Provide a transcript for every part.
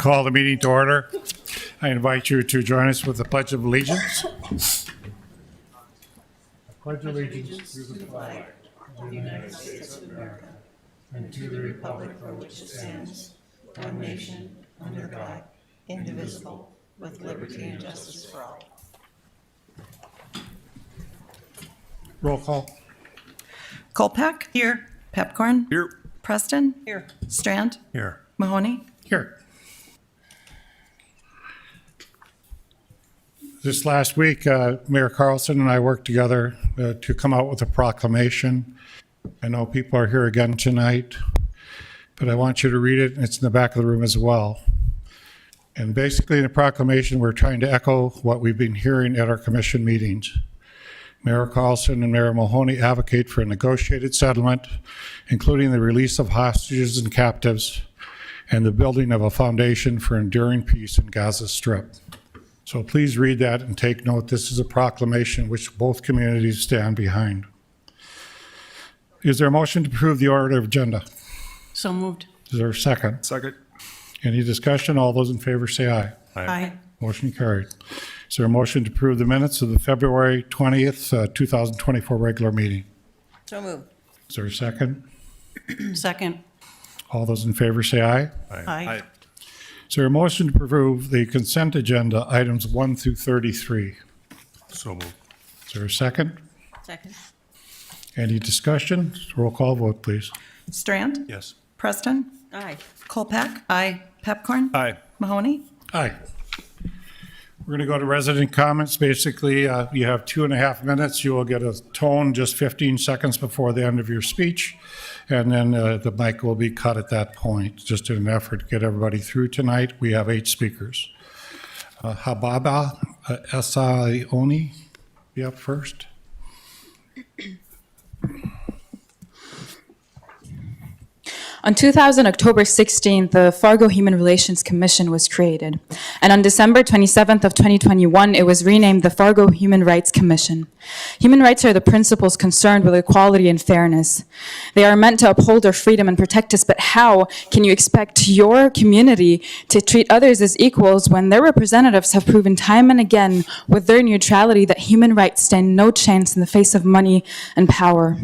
Call the meeting to order. I invite you to join us with the Pledge of Allegiance. Pledge allegiance to the flag of the United States of America and to the republic for which it stands, one nation, under God, indivisible, with liberty and justice for all. Roll call. Kolpak? Here. Pepcorn? Here. Preston? Here. Strand? Here. Mahoney? Here. This last week, Mayor Carlson and I worked together to come out with a proclamation. I know people are here again tonight, but I want you to read it, and it's in the back of the room as well. And basically in the proclamation, we're trying to echo what we've been hearing at our commission meetings. Mayor Carlson and Mayor Mahoney advocate for a negotiated settlement, including the release of hostages and captives, and the building of a foundation for enduring peace in Gaza Strip. So please read that and take note. This is a proclamation which both communities stand behind. Is there a motion to approve the order of agenda? So moved. Is there a second? Second. Any discussion? All those in favor say aye. Aye. Motion carried. Is there a motion to approve the minutes of the February 20th, 2024 regular meeting? So moved. Is there a second? Second. All those in favor say aye. Aye. Is there a motion to approve the consent agenda items 1 through 33? So moved. Is there a second? Second. Any discussion? Roll call vote, please. Strand? Yes. Preston? Aye. Kolpak? Aye. Pepcorn? Aye. Mahoney? Aye. We're going to go to resident comments. Basically, you have 2.5 minutes. You will get a tone just 15 seconds before the end of your speech, and then the mic will be cut at that point, just in an effort to get everybody through tonight. We have 8 speakers. Hababa Esaioni, be up first. On October 16th, the Fargo Human Relations Commission was created. And on December 27th of 2021, it was renamed the Fargo Human Rights Commission. Human rights are the principles concerned with equality and fairness. They are meant to uphold our freedom and protect us, but how can you expect your community to treat others as equals when their representatives have proven time and again with their neutrality that human rights stand no chance in the face of money and power?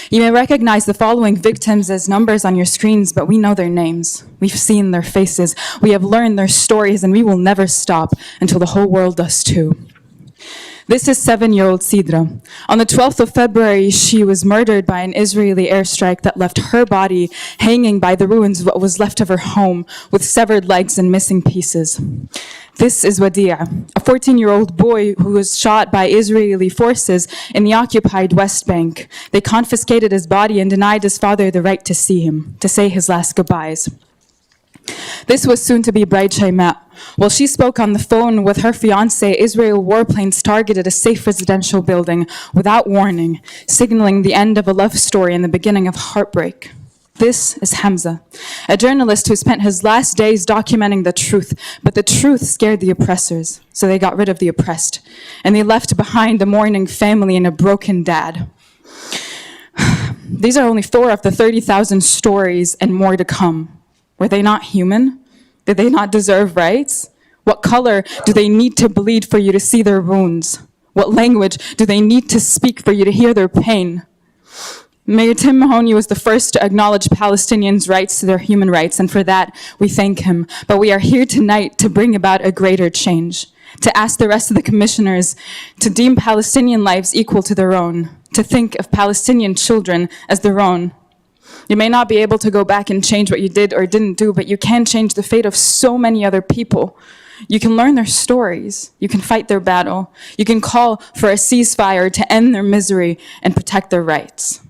You may recognize the following victims as numbers on your screen, but we know their names. We've seen their faces. We have learned their stories, and we will never stop until the whole world does too. This is 7-year-old Sidra. On the 12th of February, she was murdered by an Israeli airstrike that left her body hanging by the ruins of what was left of her home, with severed legs and missing pieces. This is Wadia, a 14-year-old boy who was shot by Israeli forces in the occupied West Bank. They confiscated his body and denied his father the right to see him, to say his last goodbyes. This was soon to be bride Shaimat. While she spoke on the phone with her fiancé, Israel warplanes targeted a safe residential building without warning, signaling the end of a love story and the beginning of heartbreak. This is Hamza, a journalist who spent his last days documenting the truth, but the truth scared the oppressors, so they got rid of the oppressed, and they left behind a mourning family and a broken dad. These are only 4 of the 30,000 stories and more to come. Were they not human? Did they not deserve rights? What color do they need to bleed for you to see their wounds? What language do they need to speak for you to hear their pain? Mayor Tim Mahoney was the first to acknowledge Palestinians' rights to their human rights, and for that, we thank him. But we are here tonight to bring about a greater change, to ask the rest of the commissioners to deem Palestinian lives equal to their own, to think of Palestinian children as their own. You may not be able to go back and change what you did or didn't do, but you can change the fate of so many other people. You can learn their stories. You can fight their battle. You can call for a ceasefire to end their misery and protect their rights.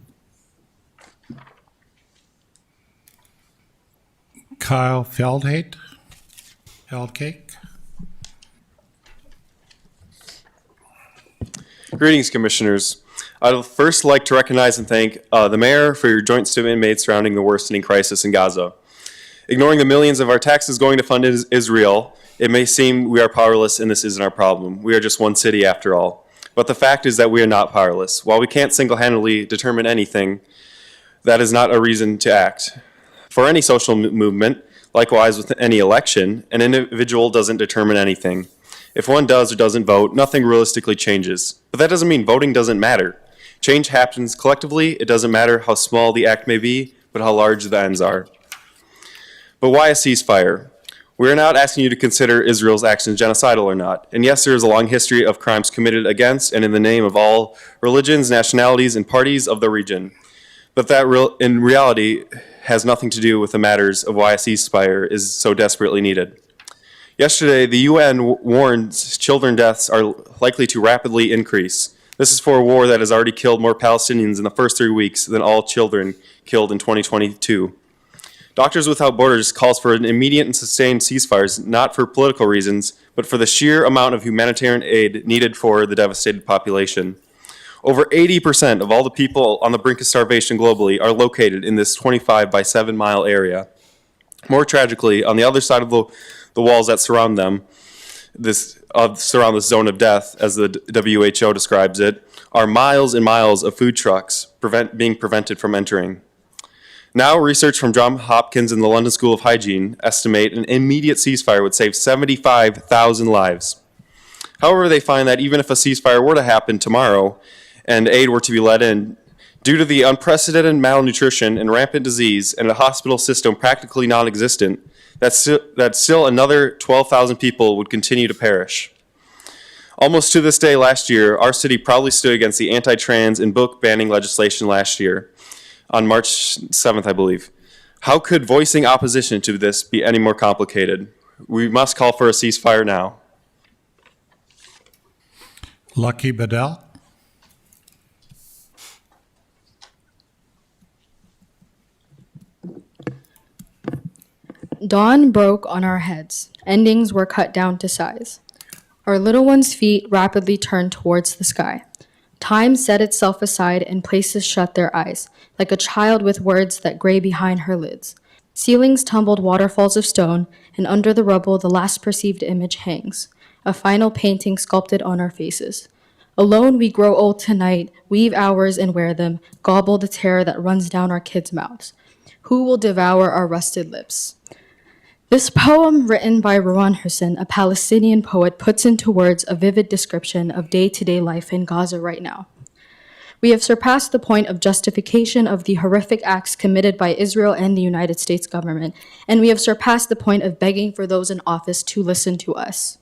Kyle Feldcake. Greetings, Commissioners. I'd first like to recognize and thank the Mayor for your joint statement made surrounding the worsening crisis in Gaza. Ignoring the millions of our taxes going to fund Israel, it may seem we are powerless and this isn't our problem. We are just one city after all. But the fact is that we are not powerless. While we can't single-handedly determine anything, that is not a reason to act. For any social movement, Likewise, with any election, an individual doesn't determine anything. If one does or doesn't vote, nothing realistically changes. But that doesn't mean voting doesn't matter. Change happens collectively. It doesn't matter how small the act may be, but how large the ends are. But why a ceasefire? We're not asking you to consider Israel's actions genocidal or not. And yes, there is a long history of crimes committed against and in the name of all religions, nationalities, and parties of the region. But that in reality has nothing to do with the matters of why a ceasefire is so desperately needed. Yesterday, the UN warns children deaths are likely to rapidly increase. This is for a war that has already killed more Palestinians in the first 3 weeks than all children killed in 2022. Doctors Without Borders calls for an immediate and sustained ceasefires, not for political reasons, but for the sheer amount of humanitarian aid needed for the devastated population. Over 80% of all the people on the brink of starvation globally are located in this 25 by 7 mile area. More tragically, on the other side of the walls that surround them, surround this zone of death, as the WHO describes it, are miles and miles of food trucks being prevented from entering. Now, research from Johns Hopkins and the London School of Hygiene estimate an immediate ceasefire would save 75,000 lives. However, they find that even if a ceasefire were to happen tomorrow and aid were to be let in, due to the unprecedented malnutrition and rampant disease and a hospital system practically non-existent, that still another 12,000 people would continue to perish. Almost to this day last year, our city proudly stood against the anti-trans and book banning legislation last year, on March 7th, I believe. How could voicing opposition to this be any more complicated? We must call for a ceasefire now. Lucky Bedell. Dawn broke on our heads. Endings were cut down to size. Our little ones' feet rapidly turned towards the sky. Time set itself aside and places shut their eyes, like a child with words that gray behind her lids. Ceilings tumbled waterfalls of stone, and under the rubble the last perceived image hangs, a final painting sculpted on our faces. Alone we grow old tonight, weave hours and wear them, gobble the terror that runs down our kids' mouths. Who will devour our rusted lips? This poem, written by Ruan Hussein, a Palestinian poet, puts into words a vivid description of day-to-day life in Gaza right now. We have surpassed the point of justification of the horrific acts committed by Israel and the United States government, and we have surpassed the point of begging for those in office to listen to us.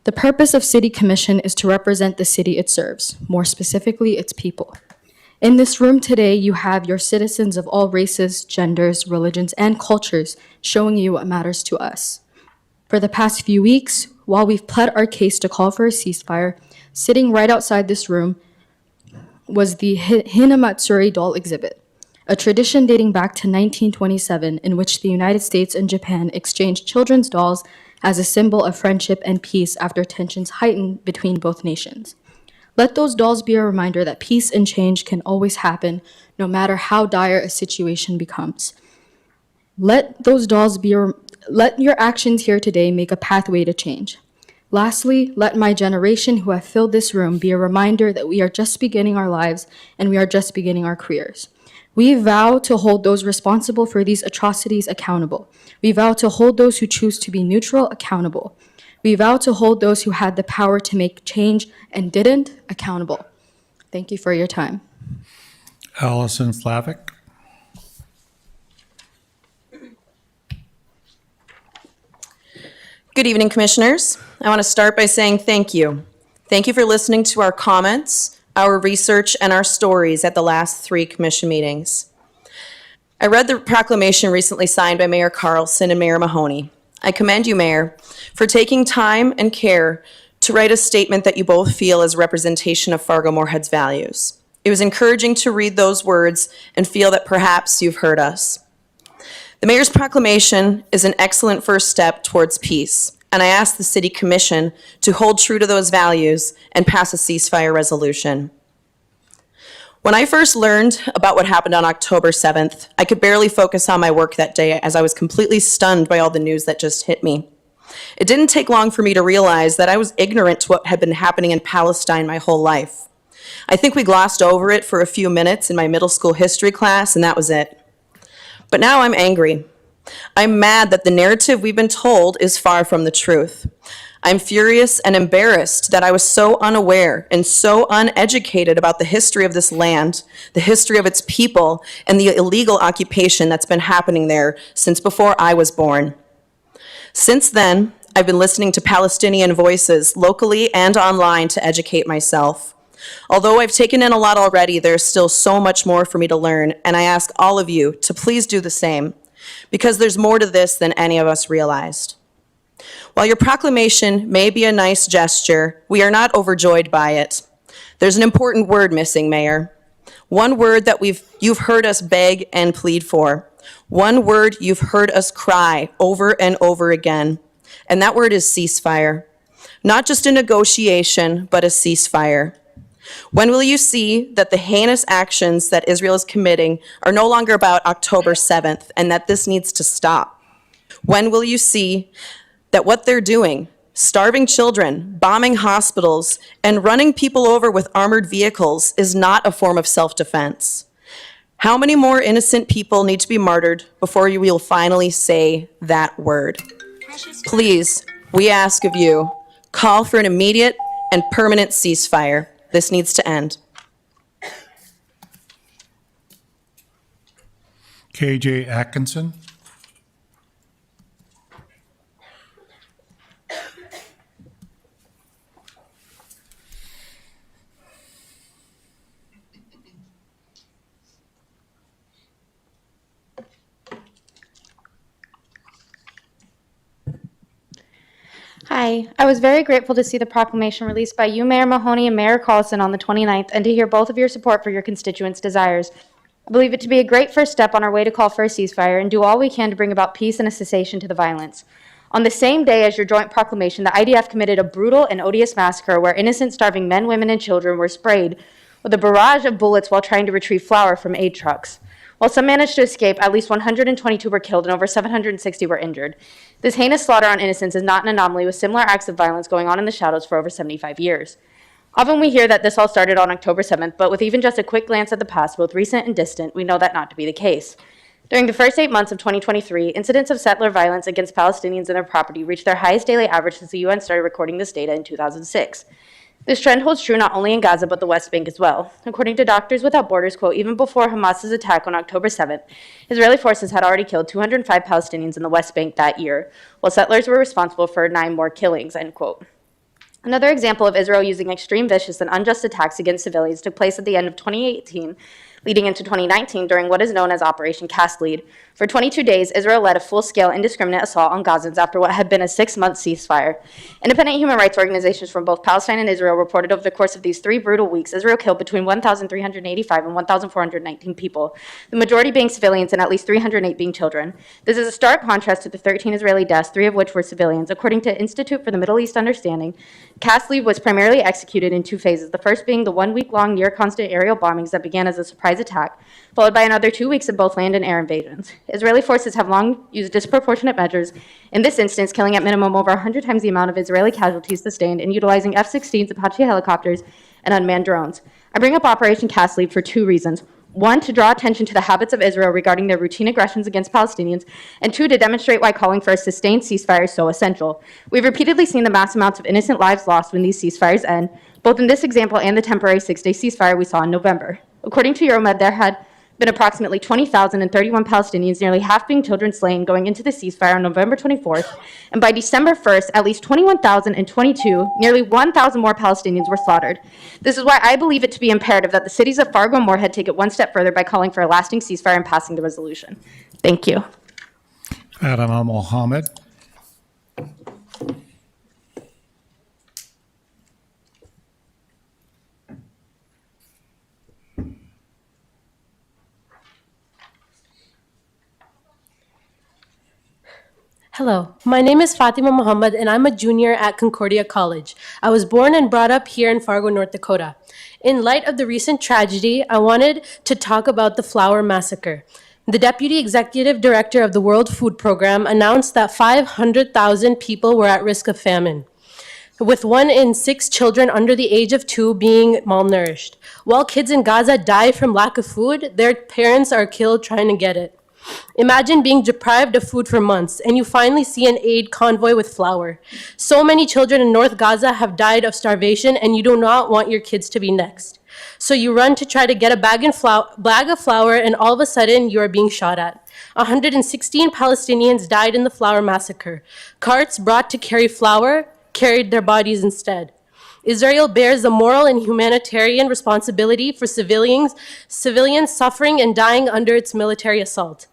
The purpose of City Commission is to represent the city it serves, more specifically, its people. In this room today, you have your citizens of all races, genders, religions, and cultures showing you what matters to us. For the past few weeks, while we've pled our case to call for a ceasefire, sitting right outside this room was the Hinamatsuri doll exhibit, a tradition dating back to 1927 in which the United States and Japan exchanged children's dolls as a symbol of friendship and peace after tensions heightened between both nations. Let those dolls be a reminder that peace and change can always happen, no matter how dire a situation becomes. Let your actions here today make a pathway to change. Lastly, let my generation who have filled this room be a reminder that we are just beginning our lives and we are just beginning our careers. We vow to hold those responsible for these atrocities accountable. We vow to hold those who choose to be neutral accountable. We vow to hold those who had the power to make change and didn't accountable. Thank you for your time. Allison Slavic. Good evening, Commissioners. I want to start by saying thank you. Thank you for listening to our comments, our research, and our stories at the last 3 Commission meetings. I read the proclamation recently signed by Mayor Carlson and Mayor Mahoney. I commend you, Mayor, for taking time and care to write a statement that you both feel is representation of Fargo Moorhead's values. It was encouraging to read those words and feel that perhaps you've heard us. The Mayor's proclamation is an excellent first step towards peace, and I ask the City Commission to hold true to those values and pass a ceasefire resolution. When I first learned about what happened on October 7th, I could barely focus on my work that day as I was completely stunned by all the news that just hit me. It didn't take long for me to realize that I was ignorant to what had been happening in Palestine my whole life. I think we glossed over it for a few minutes in my middle school history class, and that was it. But now I'm angry. I'm mad that the narrative we've been told is far from the truth. I'm furious and embarrassed that I was so unaware and so uneducated about the history of this land, the history of its people, and the illegal occupation that's been happening there since before I was born. Since then, I've been listening to Palestinian voices locally and online to educate myself. Although I've taken in a lot already, there's still so much more for me to learn, and I ask all of you to please do the same, because there's more to this than any of us realized. While your proclamation may be a nice gesture, we are not overjoyed by it. There's an important word missing, Mayor. One word that you've heard us beg and plead for. One word you've heard us cry over and over again. And that word is ceasefire. Not just a negotiation, but a ceasefire. When will you see that the heinous actions that Israel is committing are no longer about October 7th and that this needs to stop? When will you see that what they're doing, starving children, bombing hospitals, and running people over with armored vehicles is not a form of self-defense? How many more innocent people need to be martyred before you will finally say that word? Please, we ask of you, call for an immediate and permanent ceasefire. This needs to end. KJ Atkinson. Hi, I was very grateful to see the proclamation released by you, Mayor Mahoney, and Mayor Carlson on the 29th, and to hear both of your support for your constituents' desires. I believe it to be a great first step on our way to call for a ceasefire and do all we can to bring about peace and a cessation to the violence. On the same day as your joint proclamation, the IDF committed a brutal and odious massacre where innocent, starving men, women, and children were sprayed with a barrage of bullets while trying to retrieve flour from aid trucks. While some managed to escape, at least 122 were killed and over 760 were injured. This heinous slaughter on innocents is not an anomaly, with similar acts of violence going on in the shadows for over 75 years. Often we hear that this all started on October 7th, but with even just a quick glance at the past, both recent and distant, we know that not to be the case. During the first 8 months of 2023, incidents of settler violence against Palestinians and their property reached their highest daily average since the UN started recording this data in 2006. This trend holds true not only in Gaza, but the West Bank as well. According to Doctors Without Borders, quote, even before Hamas's attack on October 7th, Israeli forces had already killed 205 Palestinians in the West Bank that year, while settlers were responsible for 9 more killings, end quote. Another example of Israel using extreme, vicious, and unjust attacks against civilians took place at the end of 2018, leading into 2019 during what is known as Operation Cast Lead. For 22 days, Israel led a full-scale, indiscriminate assault on Gazans after what had been a 6-month ceasefire. Independent human rights organizations from both Palestine and Israel reported over the course of these 3 brutal weeks, Israel killed between 1,385 and 1,419 people, the majority being civilians and at least 308 being children. This is a stark contrast to the 13 Israeli deaths, 3 of which were civilians. According to Institute for the Middle East Understanding, Cast Lead was primarily executed in 2 phases, the first being the 1-week-long near-constant aerial bombings that began as a surprise attack, followed by another 2 weeks of both land and air invasions. Israeli forces have long used disproportionate measures, in this instance killing at minimum over 100 times the amount of Israeli casualties sustained and utilizing F-16s, Apache helicopters, and unmanned drones. I bring up Operation Cast Lead for 2 reasons. 1, to draw attention to the habits of Israel regarding their routine aggressions against Palestinians, and 2, to demonstrate why calling for a sustained ceasefire is so essential. We've repeatedly seen the mass amounts of innocent lives lost when these ceasefires end, both in this example and the temporary 6-day ceasefire we saw in November. According to Euromed, there had been approximately 20,031 Palestinians, nearly half being children, slain going into the ceasefire on November 24th, and by December 1st, at least 21,022, nearly 1,000 more Palestinians were slaughtered. This is why I believe it to be imperative that the cities of Fargo and Moorhead take it one step further by calling for a lasting ceasefire and passing the resolution. Thank you. Adam Al-Mohammed. Hello, my name is Fatima Muhammad and I'm a junior at Concordia College. I was born and brought up here in Fargo, North Dakota. In light of the recent tragedy, I wanted to talk about the flour massacre. The Deputy Executive Director of the World Food Program announced that 500,000 people were at risk of famine, with 1 in 6 children under the age of 2 being malnourished. While kids in Gaza die from lack of food, their parents are killed trying to get it. Imagine being deprived of food for months and you finally see an aid convoy with flour. So many children in North Gaza have died of starvation and you do not want your kids to be next. So you run to try to get a bag of flour and all of a sudden you are being shot at. 116 Palestinians died in the flour massacre. Carts brought to carry flour carried their bodies instead. Israel bears the moral and humanitarian responsibility for civilians suffering and dying under its military assault.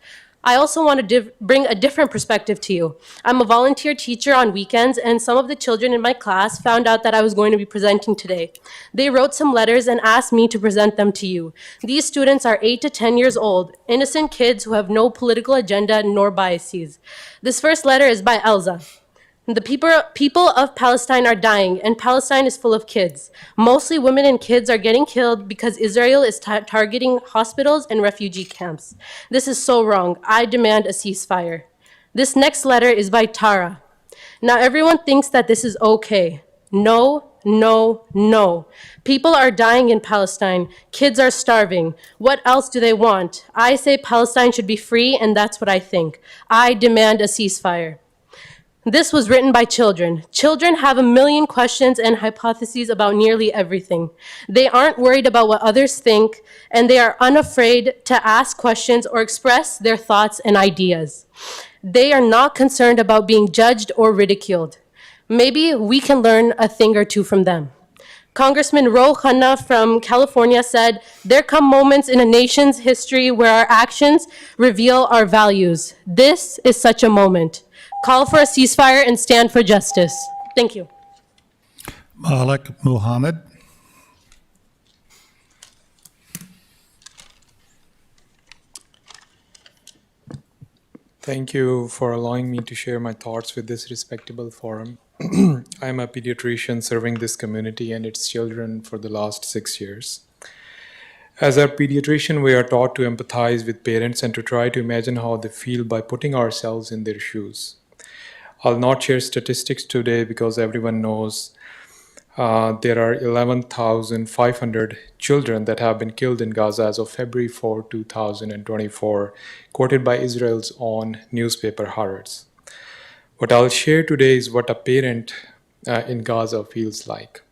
I also want to bring a different perspective to you. I'm a volunteer teacher on weekends, and some of the children in my class found out that I was going to be presenting today. They wrote some letters and asked me to present them to you. These students are 8 to 10 years old, innocent kids who have no political agenda nor biases. This first letter is by Elza. The people of Palestine are dying, and Palestine is full of kids. Mostly women and kids are getting killed because Israel is targeting hospitals and refugee camps. This is so wrong. I demand a ceasefire. This next letter is by Tara. Now everyone thinks that this is okay. No, no, no. People are dying in Palestine. Kids are starving. What else do they want? I say Palestine should be free, and that's what I think. I demand a ceasefire. This was written by children. Children have a million questions and hypotheses about nearly everything. They aren't worried about what others think, and they are unafraid to ask questions or express their thoughts and ideas. They are not concerned about being judged or ridiculed. Maybe we can learn a thing or two from them. Congressman Ro Khanna from California said, "There come moments in a nation's history where our actions reveal our values. This is such a moment. Call for a ceasefire and stand for justice." Thank you. Malik Muhammad. Thank you for allowing me to share my thoughts with this respectable forum. I am a pediatrician serving this community and its children for the last 6 years. As a pediatrician, we are taught to empathize with parents and to try to imagine how they feel by putting ourselves in their shoes. I'll not share statistics today because everyone knows there are 11,500 children that have been killed in Gaza as of February 4, 2024, quoted by Israel's own newspaper Haaretz. What I'll share today is what a parent in Gaza feels like.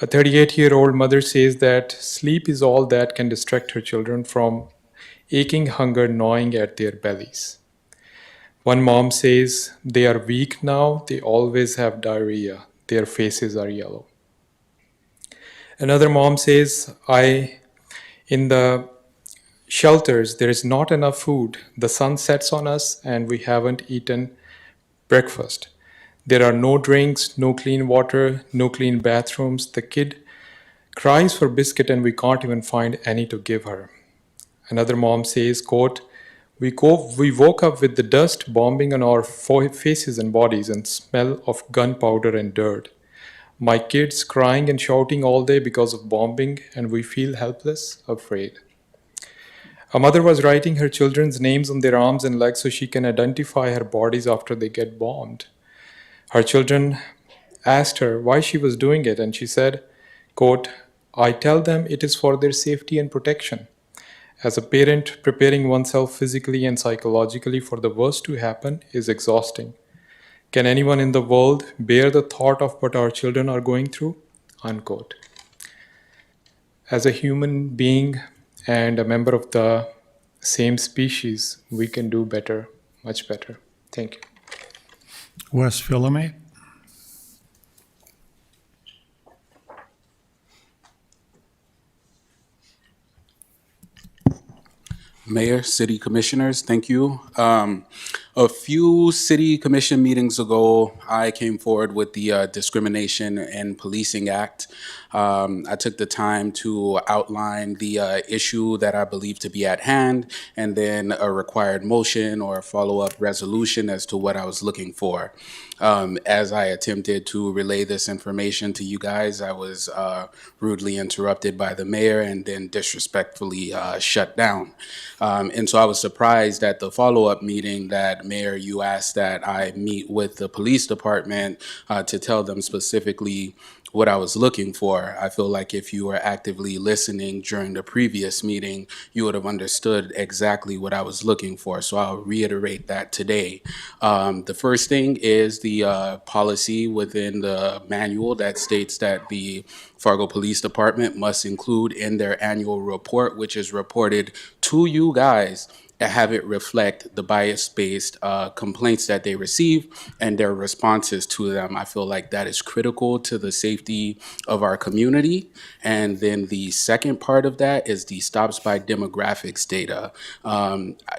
A 38-year-old mother says that sleep is all that can distract her children from aching hunger gnawing at their bellies. One mom says they are weak now, they always have diarrhea, their faces are yellow. Another mom says, in the shelters, there is not enough food. The sun sets on us and we haven't eaten breakfast. There are no drinks, no clean water, no clean bathrooms. The kid cries for biscuit and we can't even find any to give her. Another mom says, quote, we woke up with the dust bombing on our faces and bodies and smell of gunpowder and dirt. My kids crying and shouting all day because of bombing, and we feel helpless, afraid. A mother was writing her children's names on their arms and legs so she can identify her bodies after they get bombed. Her children asked her why she was doing it, and she said, quote, I tell them it is for their safety and protection. As a parent, preparing oneself physically and psychologically for the worst to happen is exhausting. Can anyone in the world bear the thought of what our children are going through? Unquote. As a human being and a member of the same species, we can do better, much better. Thank you. Wes Philomate. Mayor, City Commissioners, thank you. A few City Commission meetings ago, I came forward with the Discrimination in Policing Act. I took the time to outline the issue that I believe to be at hand, and then a required motion or a follow-up resolution as to what I was looking for. As I attempted to relay this information to you guys, I was rudely interrupted by the mayor and then disrespectfully shut down. And so I was surprised at the follow-up meeting that, Mayor, you asked that I meet with the police department to tell them specifically what I was looking for. I feel like if you were actively listening during the previous meeting, you would have understood exactly what I was looking for. So I'll reiterate that today. The first thing is the policy within the manual that states that the Fargo Police Department must include in their annual report, which is reported to you guys, and have it reflect the bias-based complaints that they receive and their responses to them. I feel like that is critical to the safety of our community. And then the second part of that is the stops by demographics data.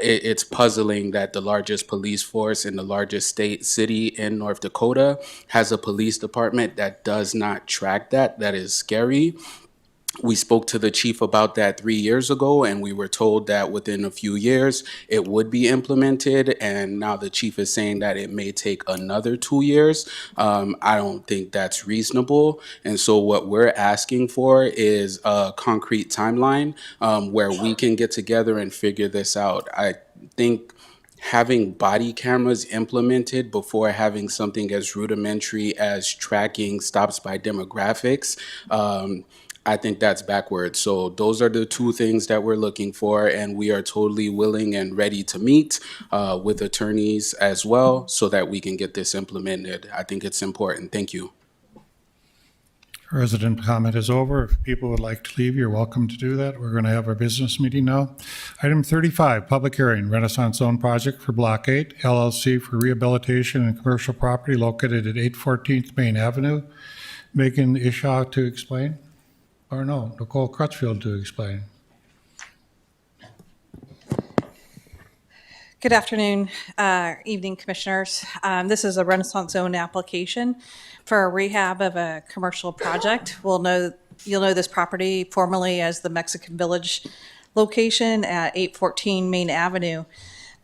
It's puzzling that the largest police force in the largest city in North Dakota has a police department that does not track that. That is scary. We spoke to the chief about that 3 years ago, and we were told that within a few years it would be implemented. And now the chief is saying that it may take another 2 years. I don't think that's reasonable. And so what we're asking for is a concrete timeline where we can get together and figure this out. I think having body cameras implemented before having something as rudimentary as tracking stops by demographics, I think that's backwards. So those are the two things that we're looking for, and we are totally willing and ready to meet with attorneys as well so that we can get this implemented. I think it's important. Thank you. Resident comment is over. If people would like to leave, you're welcome to do that. We're going to have our business meeting now. Item 35, public hearing, Renaissance Zone Project for Block 8, LLC for rehabilitation and commercial property located at 814th Main Avenue. Megan Ishaw to explain. Or no, Nicole Crutchfield to explain. Good afternoon, evening, commissioners. This is a Renaissance Zone application for a rehab of a commercial project. You'll know this property formerly as the Mexican Village location at 814 Main Avenue.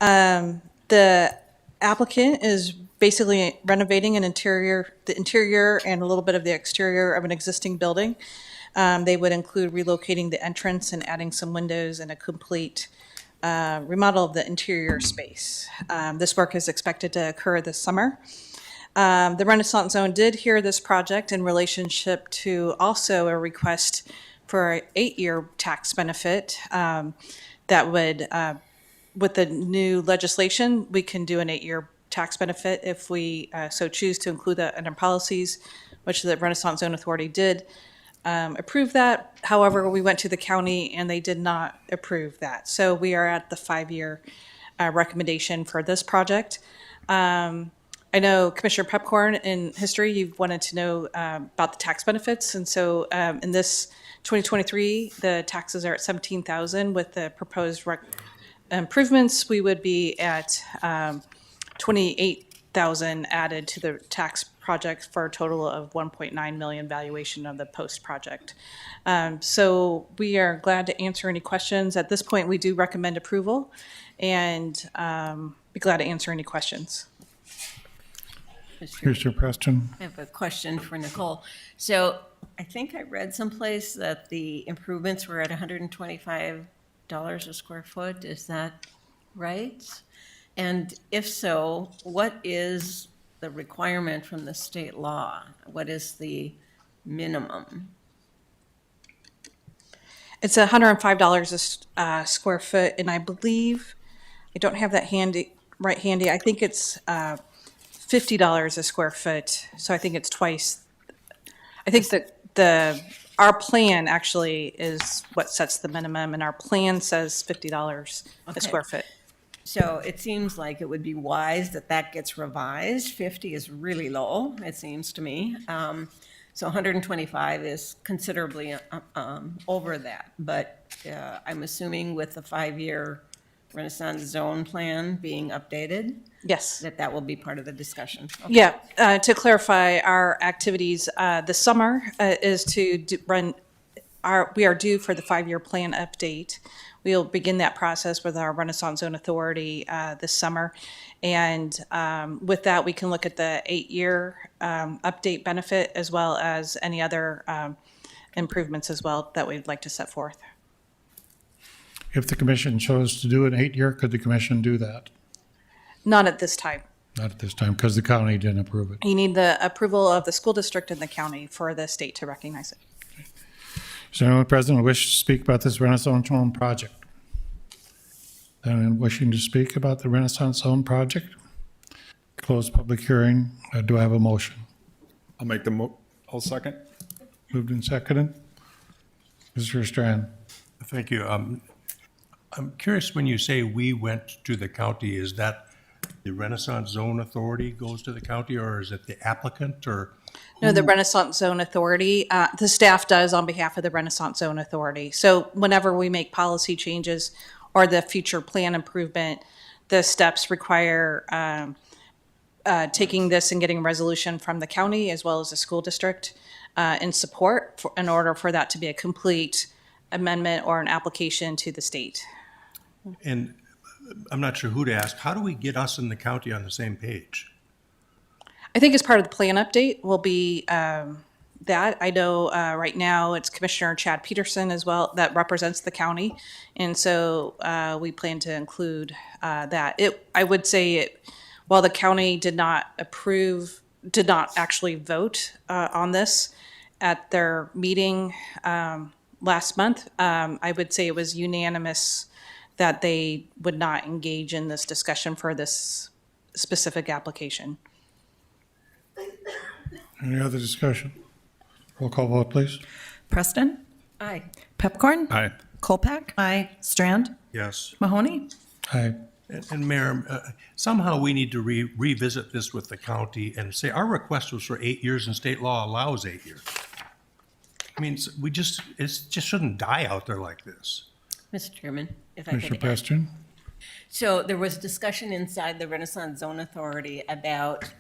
The applicant is basically renovating the interior and a little bit of the exterior of an existing building. They would include relocating the entrance and adding some windows and a complete remodel of the interior space. This work is expected to occur this summer. The Renaissance Zone did hear this project in relationship to also a request for an 8-year tax benefit that would, with the new legislation, we can do an 8-year tax benefit if we so choose to include that in our policies, which the Renaissance Zone Authority did. Approve that. However, we went to the county and they did not approve that. So we are at the 5-year recommendation for this project. I know Commissioner Pepcorn, in history, you've wanted to know about the tax benefits. And so in this 2023, the taxes are at $17,000. With the proposed improvements, we would be at $28,000 added to the tax project for a total of $1.9 million valuation of the post project. So we are glad to answer any questions. At this point, we do recommend approval and be glad to answer any questions. Mr. Preston. I have a question for Nicole. So I think I read someplace that the improvements were at $125 a square foot. Is that right? And if so, what is the requirement from the state law? What is the minimum? It's $105 a square foot, and I believe, I don't have that right handy, I think it's $50 a square foot, so I think it's twice. I think that our plan actually is what sets the minimum, and our plan says $50 a square foot. So it seems like it would be wise that that gets revised. 50 is really low, it seems to me. So 125 is considerably over that. But I'm assuming with the 5-year Renaissance Zone plan being updated, Yes. that will be part of the discussion. Okay. Yeah, to clarify, our activities this summer is to we are due for the 5-year plan update. We'll begin that process with our Renaissance Zone Authority this summer. And with that, we can look at the 8-year update benefit as well as any other improvements as well that we'd like to set forth. If the commission chose to do an 8-year, could the commission do that? Not at this time. Not at this time, because the county didn't approve it. You need the approval of the school district and the county for the state to recognize it. Is there anyone present who wishes to speak about this Renaissance Home project? Anyone wishing to speak about the Renaissance Home project? Close public hearing. Do I have a motion? I'll make I'll second. Moved and seconded. Mr. Strand. Thank you. I'm curious, when you say we went to the county, is that the Renaissance Zone Authority goes to the county, or is it the applicant, or? No, the Renaissance Zone Authority, the staff does on behalf of the Renaissance Zone Authority. So whenever we make policy changes or the future plan improvement, the steps require taking this and getting a resolution from the county as well as the school district in support in order for that to be a complete amendment or an application to the state. And I'm not sure who to ask. How do we get us and the county on the same page? I think as part of the plan update will be that. I know right now it's Commissioner Chad Peterson as well that represents the county. And so we plan to include that. I would say while the county did not actually vote on this at their meeting last month, I would say it was unanimous that they would not engage in this discussion for this specific application. Any other discussion? Roll call vote, please. Preston? Aye. Pepcorn? Aye. Kolpak? Aye. Strand? Yes. Mahoney? Aye. And Mayor, somehow we need to revisit this with the county and say, our request was for 8 years and state law allows 8 years. I mean, it just shouldn't die out there like this. Mr. Chairman, if I Commissioner could add. Preston? So there was discussion inside the Renaissance Zone Authority about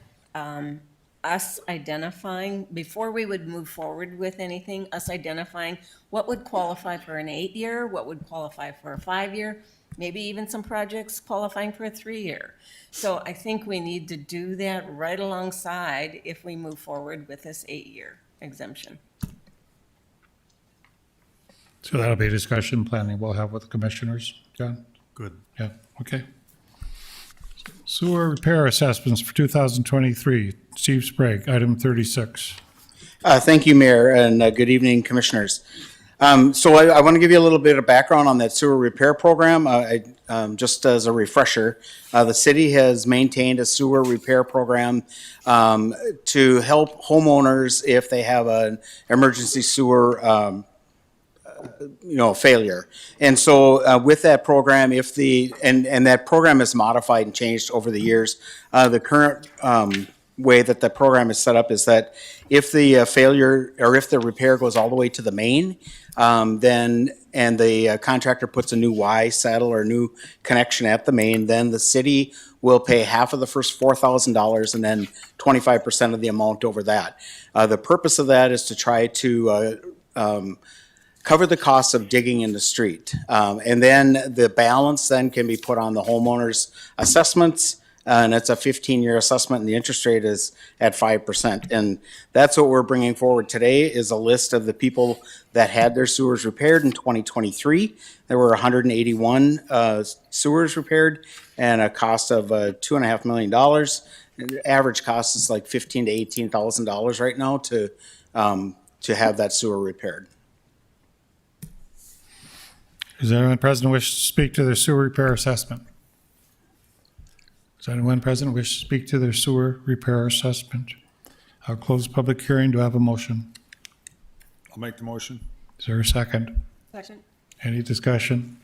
us identifying, before we would move forward with anything, us identifying what would qualify for an 8-year, what would qualify for a 5-year, maybe even some projects qualifying for a 3-year. So I think we need to do that right alongside if we move forward with this 8-year exemption. So that'll be a discussion planning we'll have with the commissioners. John? Good. Yeah, okay. Sewer repair assessments for 2023. Steve Sprague, item 36. Thank you, Mayor, and good evening, Commissioners. So I want to give you a little bit of background on that sewer repair program. Just as a refresher, the city has maintained a sewer repair program to help homeowners if they have an emergency sewer failure. And so with that program, and that program is modified and changed over the years, the current way that the program is set up is that if the failure or if the repair goes all the way to the main, then the contractor puts a new Y saddle or new connection at the main, then the city will pay half of the first $4,000 and then 25% of the amount over that. The purpose of that is to try to cover the costs of digging in the street. And then the balance then can be put on the homeowner's assessments, and it's a 15-year assessment, and the interest rate is at 5%. And that's what we're bringing forward today is a list of the people that had their sewers repaired in 2023. There were 181 sewers repaired and a cost of $2.5 million. The average cost is like $15,000 to $18,000 right now to have that sewer repaired. Is there anyone present who wishes to speak to their sewer repair assessment? Is anyone present who wishes to speak to their sewer repair assessment? I'll close public hearing. Do I have a motion? I'll make the motion. Is there a second? Second. Any discussion?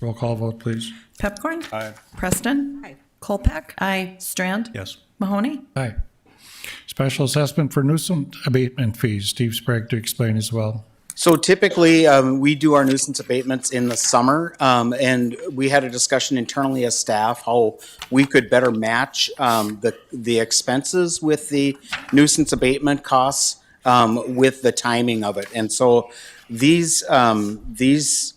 Roll call vote, please. Pepcorn? Aye. Preston? Aye. Kolpak? Aye. Strand? Yes. Mahoney? Aye. Special assessment for nuisance abatement fees. Steve Sprague to explain as well. So typically, we do our nuisance abatements in the summer, and we had a discussion internally as staff how we could better match the expenses with the nuisance abatement costs with the timing of it. And so these nuisance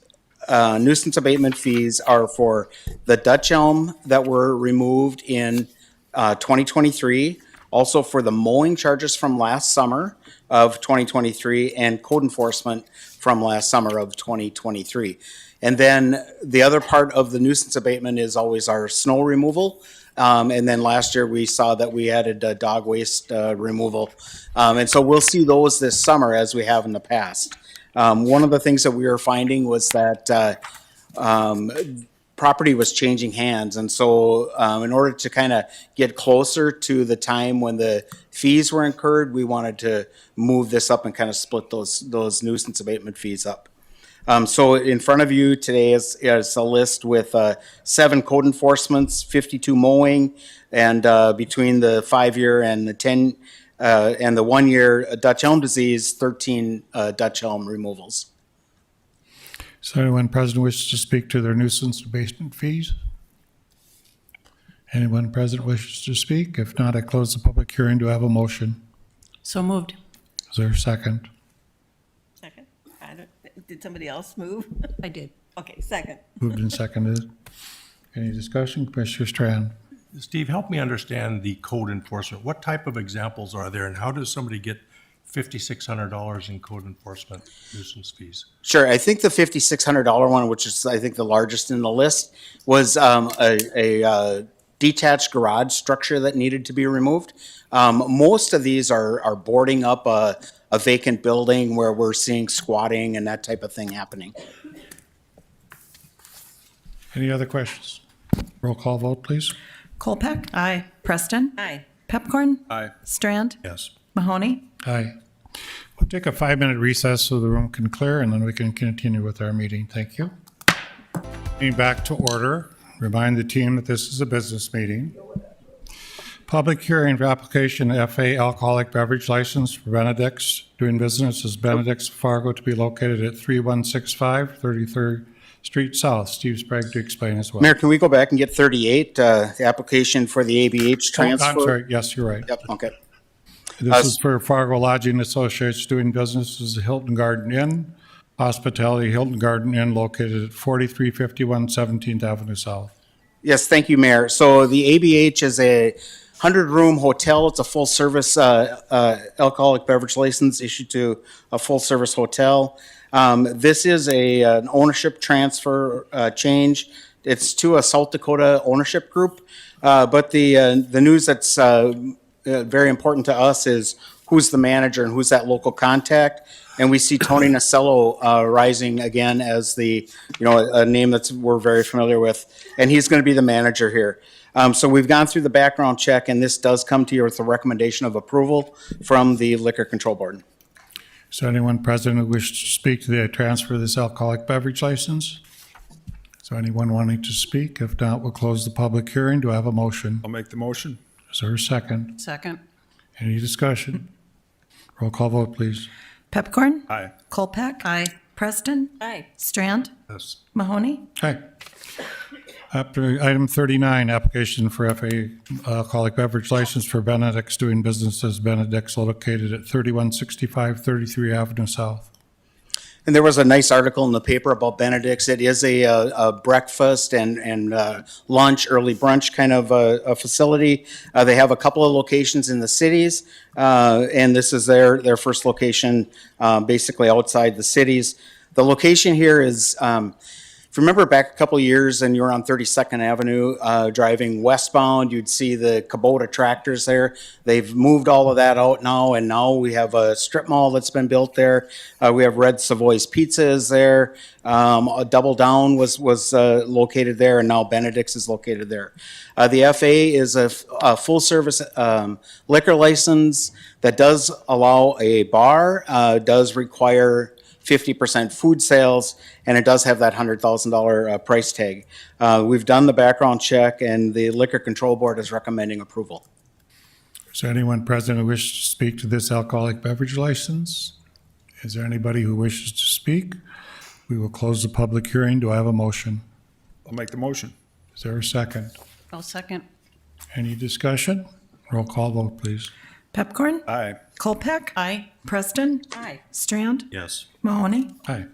abatement fees are for the Dutch elm that were removed in 2023, also for the mowing charges from last summer of 2023 and code enforcement from last summer of 2023. And then the other part of the nuisance abatement is always our snow removal. And then last year, we saw that we added dog waste removal. And so we'll see those this summer as we have in the past. One of the things that we were finding was that property was changing hands. And so in order to kind of get closer to the time when the fees were incurred, we wanted to move this up and kind of split those nuisance abatement fees up. So in front of you today is a list with 7 code enforcements, 52 mowing, and between the 5-year and the 10 and the 1-year Dutch elm disease, 13 Dutch elm removals. So anyone present wishes to speak to their nuisance abatement fees? Anyone present wishes to speak? If not, I close the public hearing. Do I have a motion? So moved. Is there a second? Second. Did somebody else move? I did. Okay, second. Moved and seconded. Any discussion? Commissioner Strand? Steve, help me understand the code enforcement. What type of examples are there, and how does somebody get $5,600 in code enforcement nuisance fees? Sure. I think the $5,600 one, which is I think the largest in the list, was a detached garage structure that needed to be removed. Most of these are boarding up a vacant building where we're seeing squatting and that type of thing happening. Any other questions? Roll call vote, please. Colpack? Aye. Preston? Aye. Pepcorn? Aye. Strand? Yes. Mahoney? Aye. We'll take a 5-minute recess so the room can clear, and then we can continue with our meeting. Thank you. Getting back to order. Remind the team that this is a business meeting. Public hearing for application FA alcoholic beverage license for Benedict's, doing business as Benedict's Fargo, to be located at 3165 33rd Street South. Steve Sprague to explain as well. Mayor, can we go back and get 38, the application for the ABH transfer? I'm sorry. Yes, you're right. Yep, okay. This is for Fargo Lodging Associates, doing business as the Hilton Garden Inn, Hospitality Hilton Garden Inn, located at 4351 17th Avenue South. Yes, thank you, Mayor. So the ABH is a 100-room hotel. It's a full-service alcoholic beverage license issued to a full-service hotel. This is an ownership transfer change. It's to a South Dakota ownership group. But the news that's very important to us is who's the manager and who's that local contact. And we see Tony Nasello rising again as the, a name that we're very familiar with. And he's going to be the manager here. So we've gone through the background check, and this does come to you with a recommendation of approval from the Liquor Control Board. Is there anyone present who wishes to speak to the transfer of this alcoholic beverage license? Is there anyone wanting to speak? If not, we'll close the public hearing. Do I have a motion? I'll make the motion. Is there a second? Second. Any discussion? Roll call vote, please. Pepcorn? Aye. Colpack? Aye. Preston? Aye. Strand? Yes. Mahoney? Aye. After item 39, application for FA alcoholic beverage license for Benedict's, doing business as Benedict's, located at 3165 33 Avenue South. And there was a nice article in the paper about Benedict's. It is a breakfast and lunch, early brunch kind of a facility. They have a couple of locations in the cities, and this is their first location, basically outside the cities. The location here is, if you remember back a couple of years and you were on 32nd Avenue driving westbound, you'd see the Kubota tractors there. They've moved all of that out now, and now we have a strip mall that's been built there. We have Red Savoy's Pizza is there. A Double Down was located there, and now Benedict's is located there. The FA is a full-service liquor license that does allow a bar, does require 50% food sales, and it does have that $100,000 price tag. We've done the background check, and the Liquor Control Board is recommending approval. Is there anyone present who wishes to speak to this alcoholic beverage license? Is there anybody who wishes to speak? We will close the public hearing. Do I have a motion? I'll make the motion. Is there a second? I'll second. Any discussion? Roll call vote, please. Pepcorn? Aye. Colpack? Aye. Preston? Aye. Strand? Yes. Mahoney? Aye.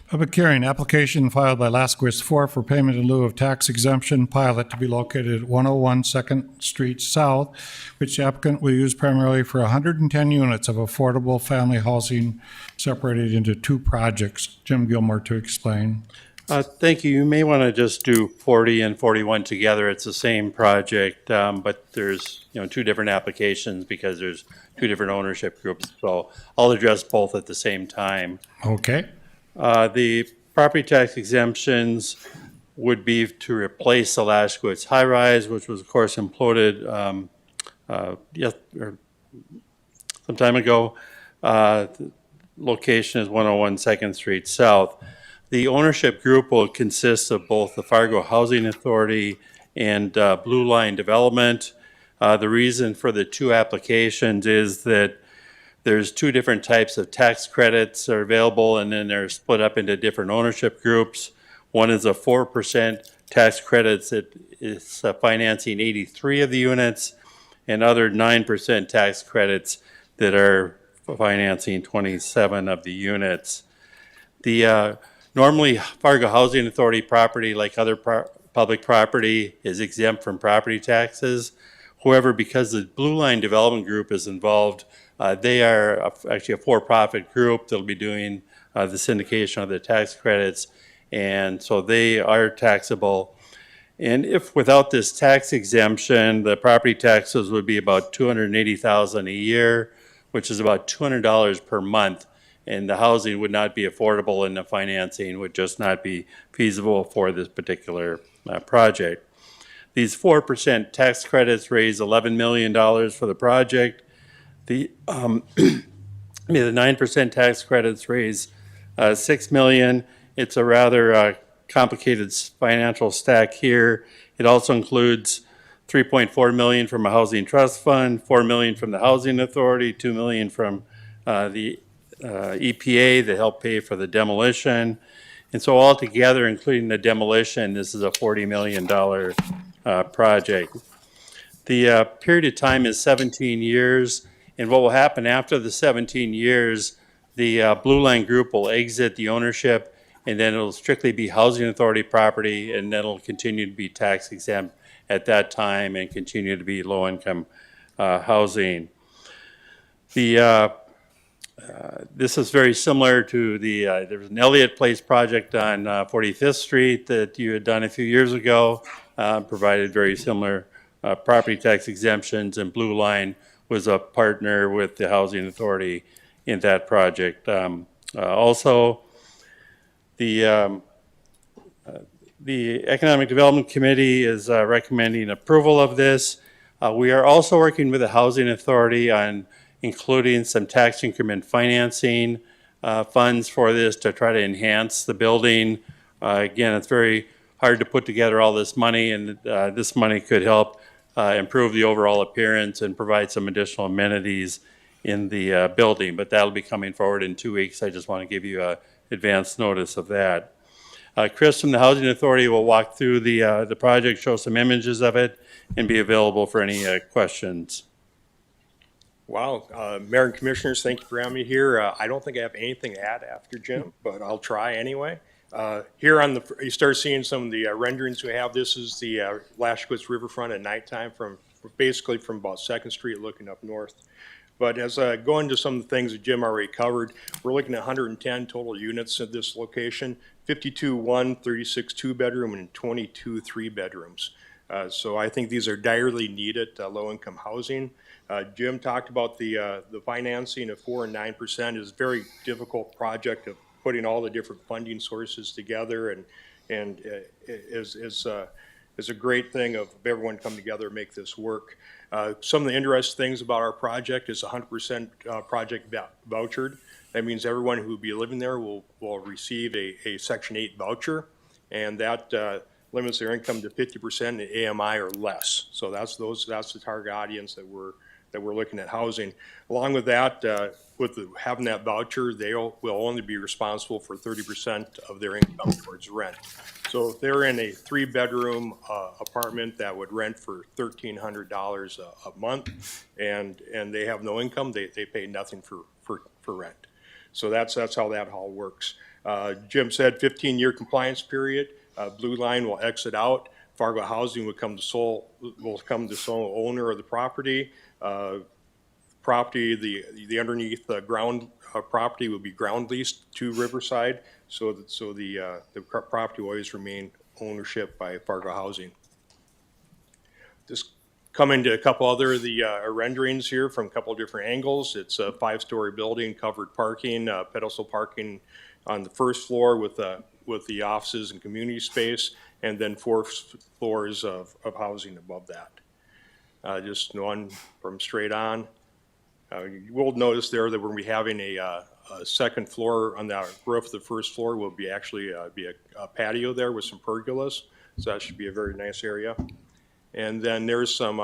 Public hearing, application filed by Lasquith 4 for payment in lieu of tax exemption pilot to be located at 101 2nd Street South, which the applicant will use primarily for 110 units of affordable family housing separated into 2 projects. Jim Gilmore to explain. Thank you. You may want to just do 40 and 41 together. It's the same project, but there's, two different applications because there's two different ownership groups. So I'll address both at the same time. Okay. The property tax exemptions would be to replace the Lashkowitz high-rise, which was, of course, imploded some time ago. The location is 101 2nd Street South. The ownership group will consist of both the Fargo Housing Authority and Blue Line Development. The reason for the two applications is that there's two different types of tax credits are available, and then they're split up into different ownership groups. One is a 4% tax credits that is financing 83 of the units, and other 9% tax credits that are financing 27 of the units. The normally Fargo Housing Authority property, like other public property, is exempt from property taxes. However, because the Blue Line Development Group is involved, they are actually a for-profit group that'll be doing the syndication of the tax credits, and so they are taxable. And if without this tax exemption, the property taxes would be about $280,000 a year, which is about $200 per month, and the housing would not be affordable, and the financing would just not be feasible for this particular project. These 4% tax credits raise $11 million for the project. The 9% tax credits raise $6 million. It's a rather complicated financial stack here. It also includes $3.4 million from a housing trust fund, $4 million from the housing authority, $2 million from the EPA to help pay for the demolition. And so altogether, including the demolition, this is a $40 million project. The period of time is 17 years, and what will happen after the 17 years, the Blue Line Group will exit the ownership, and then it'll strictly be housing authority property, and then it'll continue to be tax exempt at that time and continue to be low-income housing. This is very similar to there was an Elliott Place project on 45th Street that you had done a few years ago, provided very similar property tax exemptions, and Blue Line was a partner with the Housing Authority in that project. Also, the Economic Development Committee is recommending approval of this. We are also working with the Housing Authority on including some tax increment financing funds for this to try to enhance the building. Again, it's very hard to put together all this money, and this money could help improve the overall appearance and provide some additional amenities in the building, but that'll be coming forward in 2 weeks. I just want to give you advance notice of that. Chris from the Housing Authority will walk through the project, show some images of it, and be available for any questions. Wow, Mayor and Commissioners, thank you for having me here. I don't think I have anything to add after Jim, but I'll try anyway. Here you start seeing some of the renderings we have. This is the Lashkowitz Riverfront at nighttime basically from about 2nd Street looking up north. But as I go into some of the things that Jim already covered, we're looking at 110 total units at this location, 52 one, 36 two-bedroom, and 22 three-bedrooms. So I think these are direly needed low-income housing. Jim talked about the financing of 4% and 9% is a very difficult project of putting all the different funding sources together, and is a great thing of everyone come together and make this work. Some of the interesting things about our project is 100% project vouchered. That means everyone who will be living there will receive a Section 8 voucher, and that limits their income to 50% in AMI or less. So that's the target audience that we're looking at housing. Along with that, having that voucher, they will only be responsible for 30% of their income towards rent. So if they're in a 3-bedroom apartment that would rent for $1,300 a month, and they have no income, they pay nothing for rent. So that's how that all works. Jim said 15-year compliance period. Blue Line will exit out. Fargo Housing will become the sole owner of the property. property, the underneath ground property will be ground leased to Riverside, so the property will always remain ownership by Fargo Housing. Just come into a couple other of the renderings here from a couple of different angles. It's a 5-story building, covered parking, pedestal parking on the first floor with the offices and community space, and then 4 floors of housing above that. Just one from straight on. You will notice there that we're going to be having a second floor on the roof of the first floor will be actually be a patio there with some pergolas. So that should be a very nice area. And then there's some,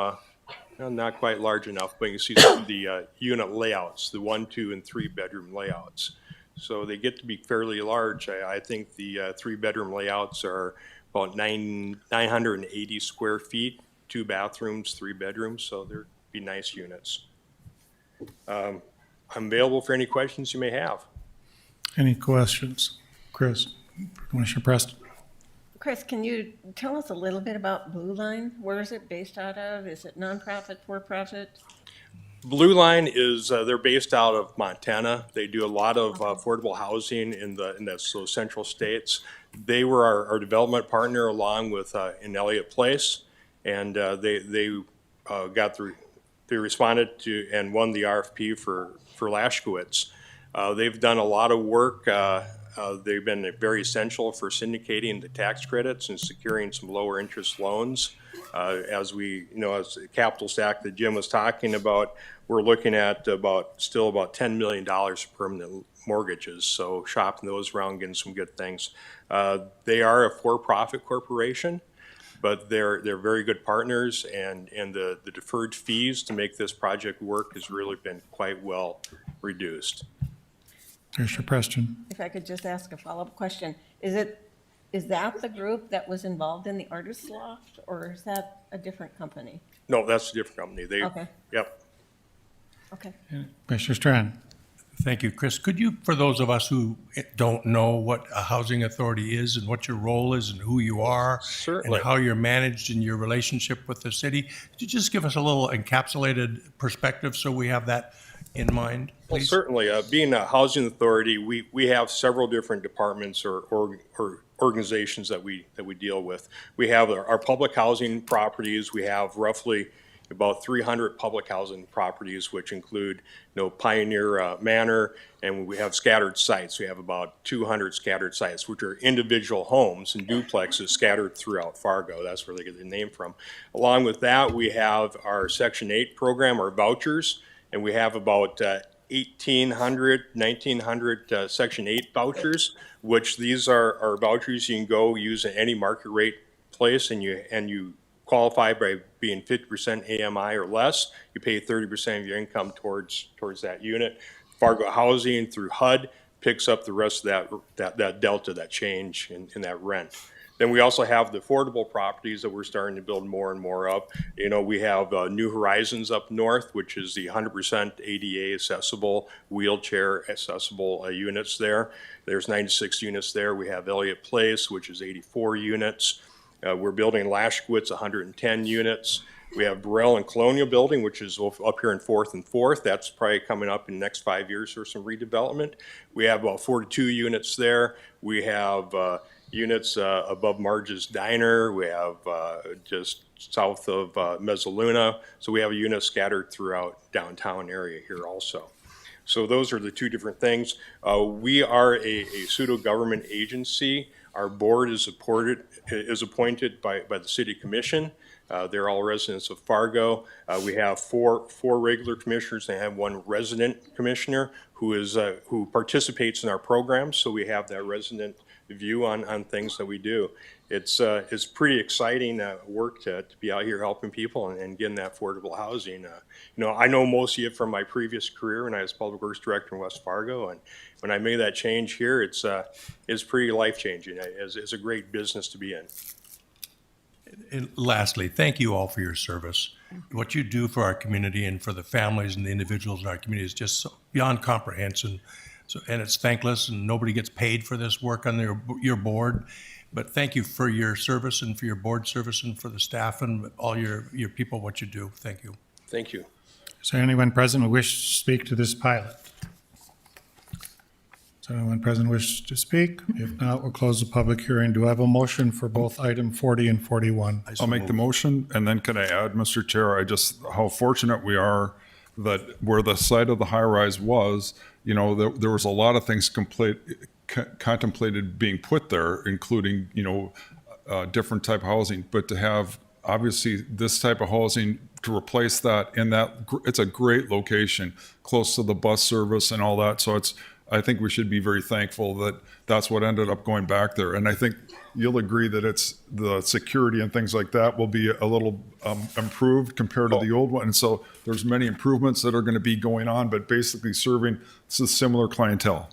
not quite large enough, but you can see some of the unit layouts, the 1, 2, and 3 bedroom layouts. So they get to be fairly large. I think the 3 bedroom layouts are about 980 square feet, 2 bathrooms, 3 bedrooms. So they're be nice units. I'm available for any questions you may have. Any questions? Chris, Commissioner Preston? Chris, can you tell us a little bit about Blue Line? Where is it based out of? Is it nonprofit, for-profit? Blue Line is, they're based out of Montana. They do a lot of affordable housing in those central states. They were our development partner along with in Elliott Place, and they responded to and won the RFP for Lashkowitz. They've done a lot of work. They've been very essential for syndicating the tax credits and securing some lower interest loans. As we, as the capital stack that Jim was talking about, we're looking at still about $10 million permanent mortgages. So shopping those around, getting some good things. They are a for-profit corporation, but they're very good partners, and the deferred fees to make this project work has really been quite well reduced. Commissioner Preston? If I could just ask a follow-up question. Is that the group that was involved in the artist loft, or is that a different company? No, that's a different company. Okay. Yep. Okay. Commissioner Strand? Thank you, Chris. Could you, for those of us who don't know what a housing authority is and what your role is and who you are, Certainly. and how you're managed in your relationship with the city, could you just give us a little encapsulated perspective so we have that in mind, Well, please? certainly. Being a housing authority, we have several different departments or organizations that we deal with. We have our public housing properties. We have roughly about 300 public housing properties, which include, Pioneer Manor, and we have scattered sites. We have about 200 scattered sites, which are individual homes and duplexes scattered throughout Fargo. That's where they get the name from. Along with that, we have our Section 8 program, our vouchers, and we have about 1,900 Section 8 vouchers, which these are vouchers you can go use at any market rate place, and you qualify by being 50% AMI or less. You pay 30% of your income towards that unit. Fargo Housing through HUD picks up the rest of that delta, that change in that rent. Then we also have the affordable properties that we're starting to build more and more of. We have New Horizons up north, which is the 100% ADA accessible, wheelchair accessible units there. There's 96 units there. We have Elliott Place, which is 84 units. We're building Lashkowitz, 110 units. We have Burrell and Colonial Building, which is up here in 4th and 4th. That's probably coming up in the next 5 years for some redevelopment. We have about 42 units there. We have units above Marge's Diner. We have just south of Mezzaluna. So we have units scattered throughout downtown area here also. So those are the two different things. We are a pseudo-government agency. Our board is appointed by the city commission. They're all residents of Fargo. We have four regular commissioners. They have one resident commissioner who participates in our programs. So we have that resident view on things that we do. It's pretty exciting work to be out here helping people and getting that affordable housing. I know most of you from my previous career when I was public works director in West Fargo, and when I made that change here, it's pretty life changing. It's a great business to be in. And lastly, thank you all for your service. What you do for our community and for the families and the individuals in our community is just beyond comprehension. And it's thankless, and nobody gets paid for this work on your board. But thank you for your service and for your board service and for the staff and all your people, what you do. Thank you. Thank you. Is there anyone present who wishes to speak to this pilot? Is there anyone present who wishes to speak? If not, we'll close the public hearing. Do I have a motion for both item 40 and 41? I'll make the motion, and then can I add, Mr. Chair, how fortunate we are that where the site of the high-rise was, there was a lot of things contemplated being put there, including, different type of housing, but to have, obviously, this type of housing to replace that it's a great location, close to the bus service and all that, so I think we should be very thankful that that's what ended up going back there. And I think you'll agree that it's the security and things like that will be a little improved compared to the old one. And so there's many improvements that are going to be going on, but basically serving a similar clientele.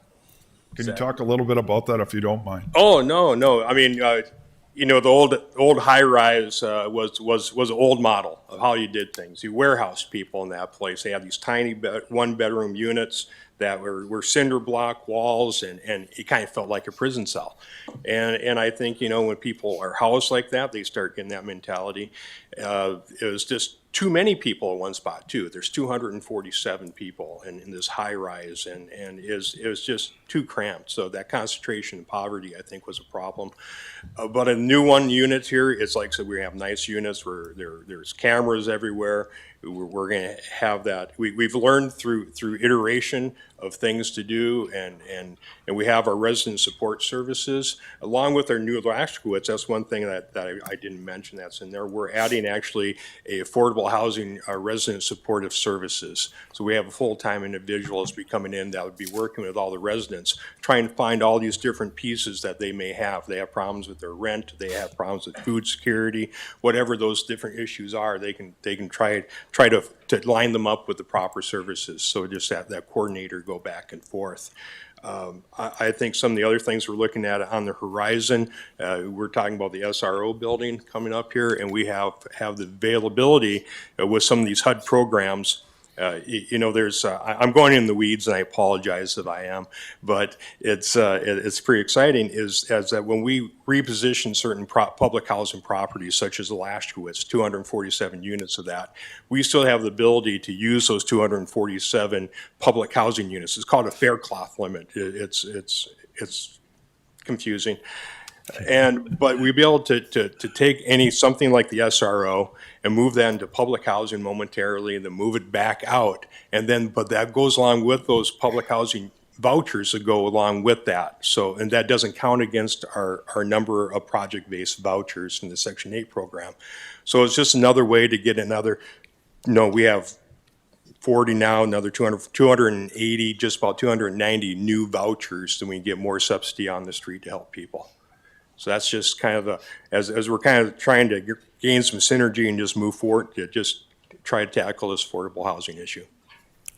Can you talk a little bit about that if you don't mind? Oh, no. I mean, the old high rise was an old model of how you did things. You warehouse people in that place. They had these tiny one bedroom units that were cinder block walls, and it kind of felt like a prison cell. And I think, when people are housed like that, they start getting that mentality. It was just too many people in one spot too. There's 247 people in this high rise, and it was just too cramped. So that concentration of poverty, I think, was a problem. But a new one unit here, it's like, so we have nice units where there's cameras everywhere. We're going to have that. We've learned through iteration of things to do, and we have our resident support services along with our new Lashkowitz. That's one thing that I didn't mention that's in there. We're adding actually a affordable housing resident supportive services. So we have a full-time individuals be coming in that would be working with all the residents, trying to find all these different pieces that they may have. They have problems with their rent, they have problems with food security, whatever those different issues are, they can try to line them up with the proper services. So just that coordinator go back and forth. I think some of the other things we're looking at on the horizon, we're talking about the SRO building coming up here, and we have the availability with some of these HUD programs. I'm going in the weeds, and I apologize if I am, but it's pretty exciting is that when we reposition certain public housing properties, such as the Lashkowitz, 247 units of that, we still have the ability to use those 247 public housing units. It's called a fair cloth limit. It's confusing. But we'd be able to take something like the SRO and move that into public housing momentarily, and then move it back out. But that goes along with those public housing vouchers that go along with that. And that doesn't count against our number of project-based vouchers in the Section 8 program. So it's just another way to get we have 40 now, another 280, just about 290 new vouchers, then we can get more subsidy on the street to help people. So that's just kind of as we're kind of trying to gain some synergy and just move forward to just try to tackle this affordable housing issue.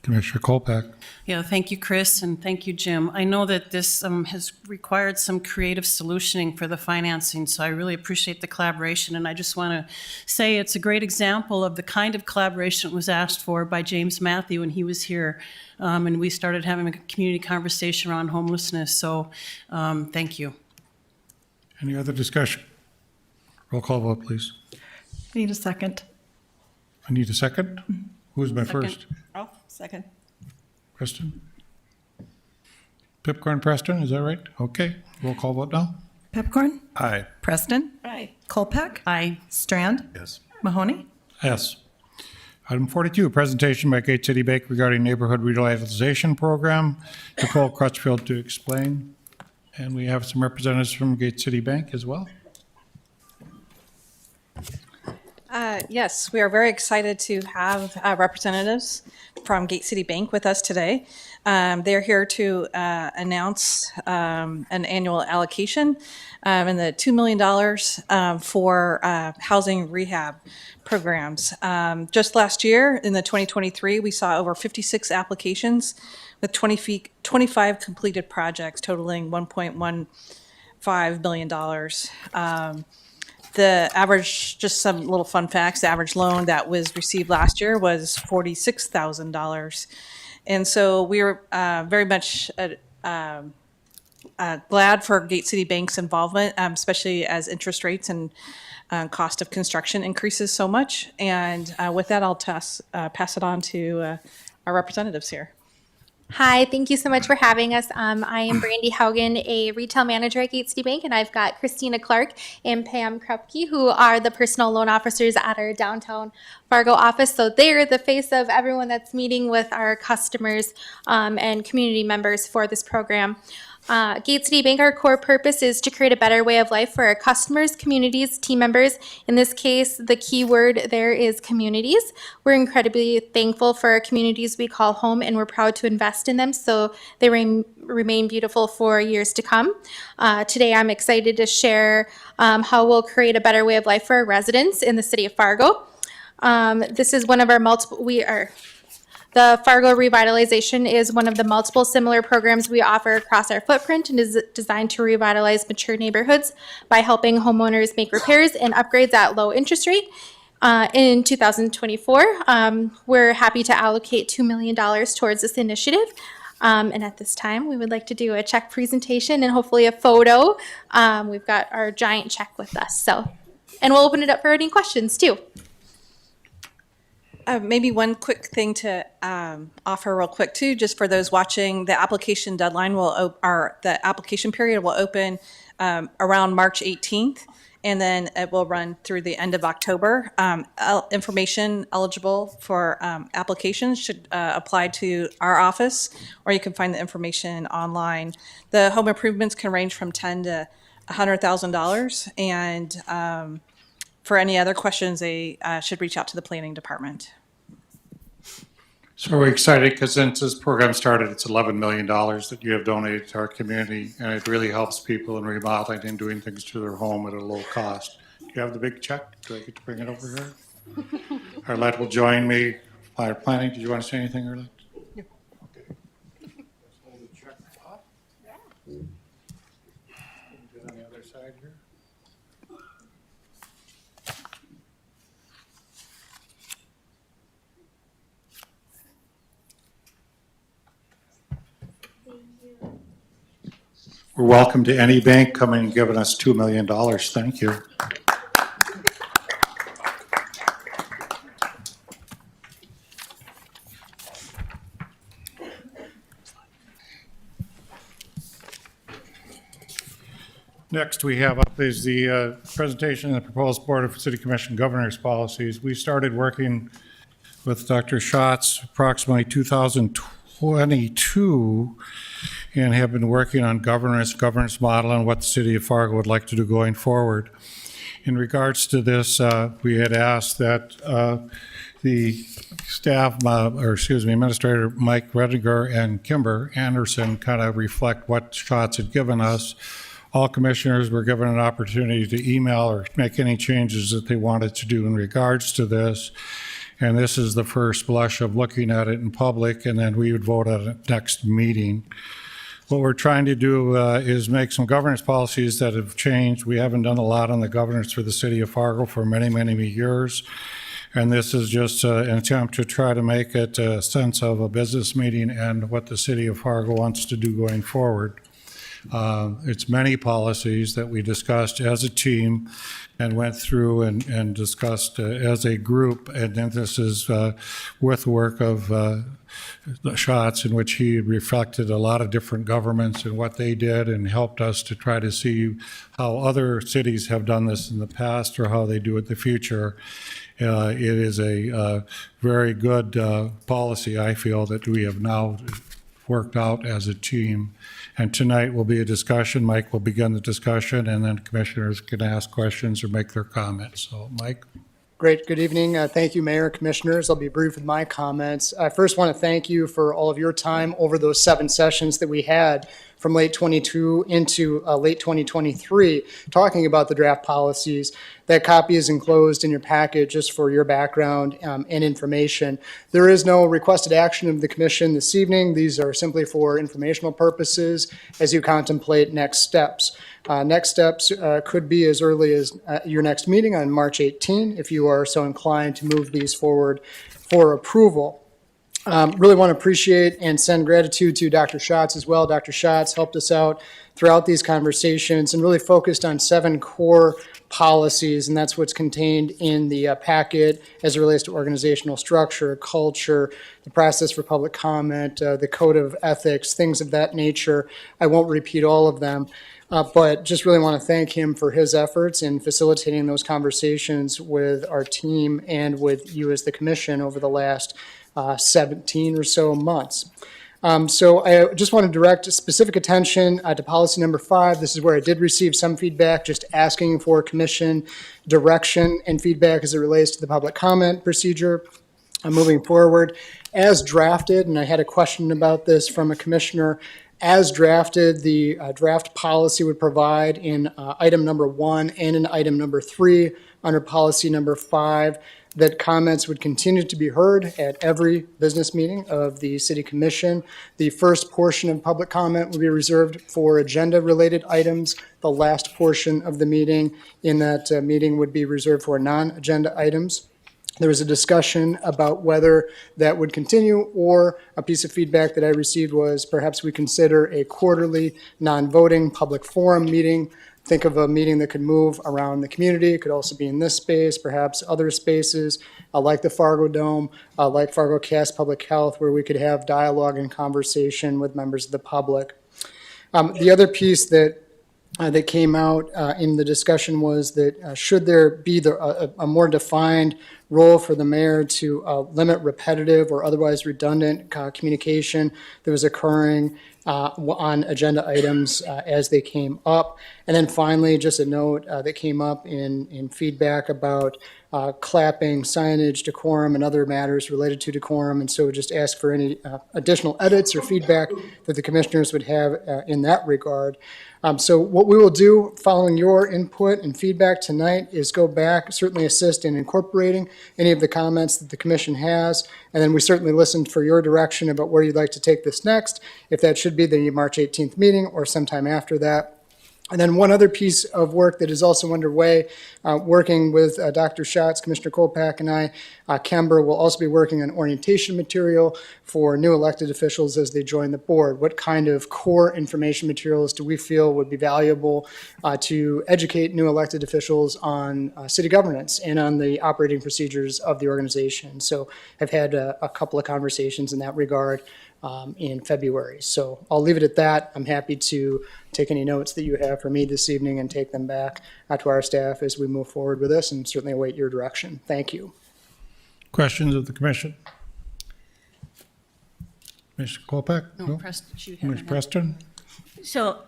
Commissioner Kolpak. Yeah, thank you, Chris, and thank you, Jim. I know that this has required some creative solutioning for the financing, so I really appreciate the collaboration, and I just want to say it's a great example of the kind of collaboration that was asked for by James Matthew when he was here, and we started having a community conversation around homelessness, so thank you. Any other discussion? Roll call vote, please. Need a second. I need a second. Who's my first? Oh, second. Preston? Pipcorn Preston, is that right? Okay, roll call vote now. Pepcorn? Aye. Preston? Aye. Kolpak? Aye. Strand? Yes. Mahoney? Yes. Item 42, a presentation by Gate City Bank regarding neighborhood revitalization program. Nicole Crutchfield to explain. And we have some representatives from Gate City Bank as well. Yes, we are very excited to have representatives from Gate City Bank with us today. They're here to announce an annual allocation and the $2 million for housing rehab programs. Just last year, in the 2023, we saw over 56 applications with 25 completed projects totaling $1.15 billion. The average, just some little fun facts, the average loan that was received last year was $46,000. And so we were very much glad for Gate City Bank's involvement, especially as interest rates and cost of construction increases so much. And with that, I'll pass it on to our representatives here. Hi, thank you so much for having us. I am Brandy Haugen, a retail manager at Gate City Bank, and I've got Christina Clark and Pam Krupke, who are the personal loan officers at our downtown Fargo office. So they're the face of everyone that's meeting with our customers and community members for this program. Gate City Bank, our core purpose is to create a better way of life for our customers, communities, team members. In this case, the key word there is communities. We're incredibly thankful for our communities we call home, and we're proud to invest in them so they remain beautiful for years to come. Today, I'm excited to share how we'll create a better way of life for our residents in the city of Fargo. This is one of our the Fargo Revitalization is one of the multiple similar programs we offer across our footprint and is designed to revitalize mature neighborhoods by helping homeowners make repairs and upgrades at low interest rate. In 2024, we're happy to allocate $2 million towards this initiative. And at this time, we would like to do a check presentation and hopefully a photo. We've got our giant check with us. And we'll open it up for any questions too. Maybe one quick thing to offer real quick too, just for those watching, the application deadline the application period will open around March 18th, and then it will run through the end of October. Information eligible for applications should apply to our office, or you can find the information online. The home improvements can range from $10,000 to $100,000, and for any other questions, they should reach out to the planning department. So we're excited because since this program started, it's $11 million that you have donated to our community, and it really helps people in remodeling and doing things to their home at a low cost. Do you have the big check? Do I get to bring it over here? Arlette will join me. Fire planning, did you want to say anything, Arlette? Yeah. Okay. Let's hold the check up. Yeah. Do it on the other side here. We're welcome to any bank coming and giving us $2 million. Thank you. Next we have up is the presentation of the proposed Board of City Commission Governors policies. We started working with Dr. Schatz approximately 2022 and have been working on governance model and what the city of Fargo would like to do going forward. In regards to this, we had asked that the staff, Administrator Mike Rediger and Kimber Anderson kind of reflect what Schatz had given us. All commissioners were given an opportunity to email or make any changes that they wanted to do in regards to this. And this is the first blush of looking at it in public, and then we would vote at the next meeting. What we're trying to do is make some governance policies that have changed. We haven't done a lot on the governance for the city of Fargo for many, many years. And this is just an attempt to try to make it a sense of a business meeting and what the city of Fargo wants to do going forward. It's many policies that we discussed as a team and went through and discussed as a group. And then this is with work of Schatz, in which he reflected a lot of different governments and what they did and helped us to try to see how other cities have done this in the past or how they do it in the future. It is a very good policy, I feel, that we have now worked out as a team. And tonight will be a discussion. Mike will begin the discussion, and then commissioners can ask questions or make their comments. So, Mike. Great. Good evening. Thank you, Mayor, Commissioners. I'll be brief with my comments. I first want to thank you for all of your time over those 7 sessions that we had from late 22 into late 2023, talking about the draft policies. That copy is enclosed in your packet just for your background and information. There is no requested action of the Commission this evening. These are simply for informational purposes as you contemplate next steps. Next steps could be as early as your next meeting on March 18, if you are so inclined to move these forward for approval. Really want to appreciate and send gratitude to Dr. Schatz as well. Dr. Schatz helped us out throughout these conversations and really focused on 7 core policies, and that's what's contained in the packet as it relates to organizational structure, culture, the process for public comment, the code of ethics, things of that nature. I won't repeat all of them, but just really want to thank him for his efforts in facilitating those conversations with our team and with you as the commission over the last 17 or so months. So I just want to direct specific attention to policy number 5. This is where I did receive some feedback, just asking for commission direction and feedback as it relates to the public comment procedure. Moving forward, as drafted, and I had a question about this from a commissioner, as drafted, the draft policy would provide in item number 1 and in item number 3 under policy number 5 that comments would continue to be heard at every business meeting of the City Commission. The first portion of public comment would be reserved for agenda-related items. The last portion of the meeting in that meeting would be reserved for non-agenda items. There was a discussion about whether that would continue, or a piece of feedback that I received was perhaps we consider a quarterly non-voting public forum meeting. Think of a meeting that could move around the community. It could also be in this space, perhaps other spaces like the Fargo Dome, like Fargo Cast Public Health, where we could have dialogue and conversation with members of the public. The other piece that came out in the discussion was that should there be a more defined role for the mayor to limit repetitive or otherwise redundant communication that was occurring on agenda items as they came up. And then finally, just a note that came up in feedback about clapping, signage, decorum, and other matters related to decorum. And so just ask for any additional edits or feedback that the commissioners would have in that regard. So what we will do following your input and feedback tonight is go back, certainly assist in incorporating any of the comments that the commission has, and then we certainly listened for your direction about where you'd like to take this next, if that should be the March 18th meeting or sometime after that. And then one other piece of work that is also underway, working with Dr. Schatz, Commissioner Kolpak, and I, Kember will also be working on orientation material for new elected officials as they join the board. What kind of core information materials do we feel would be valuable to educate new elected officials on city governance and on the operating procedures of the organization? So I've had a couple of conversations in that regard in February. So I'll leave it at that. I'm happy to take any notes that you have for me this evening and take them back to our staff as we move forward with this, and certainly await your direction. Thank you. Questions of the commission? Mr. Kolpak? No, Preston, you have Ms. it. Preston? So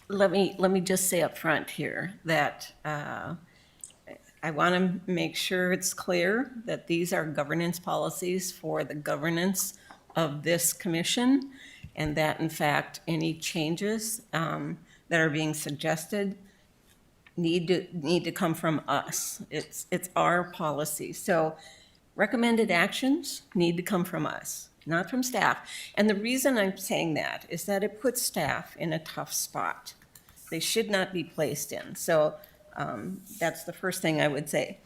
let me just say up front here that I want to make sure it's clear that these are governance policies for the governance of this commission, and that in fact any changes that are being suggested need to come from us. It's our policy. So recommended actions need to come from us, not from staff. And the reason I'm saying that is that it puts staff in a tough spot. They should not be placed in. So that's the first thing I would say.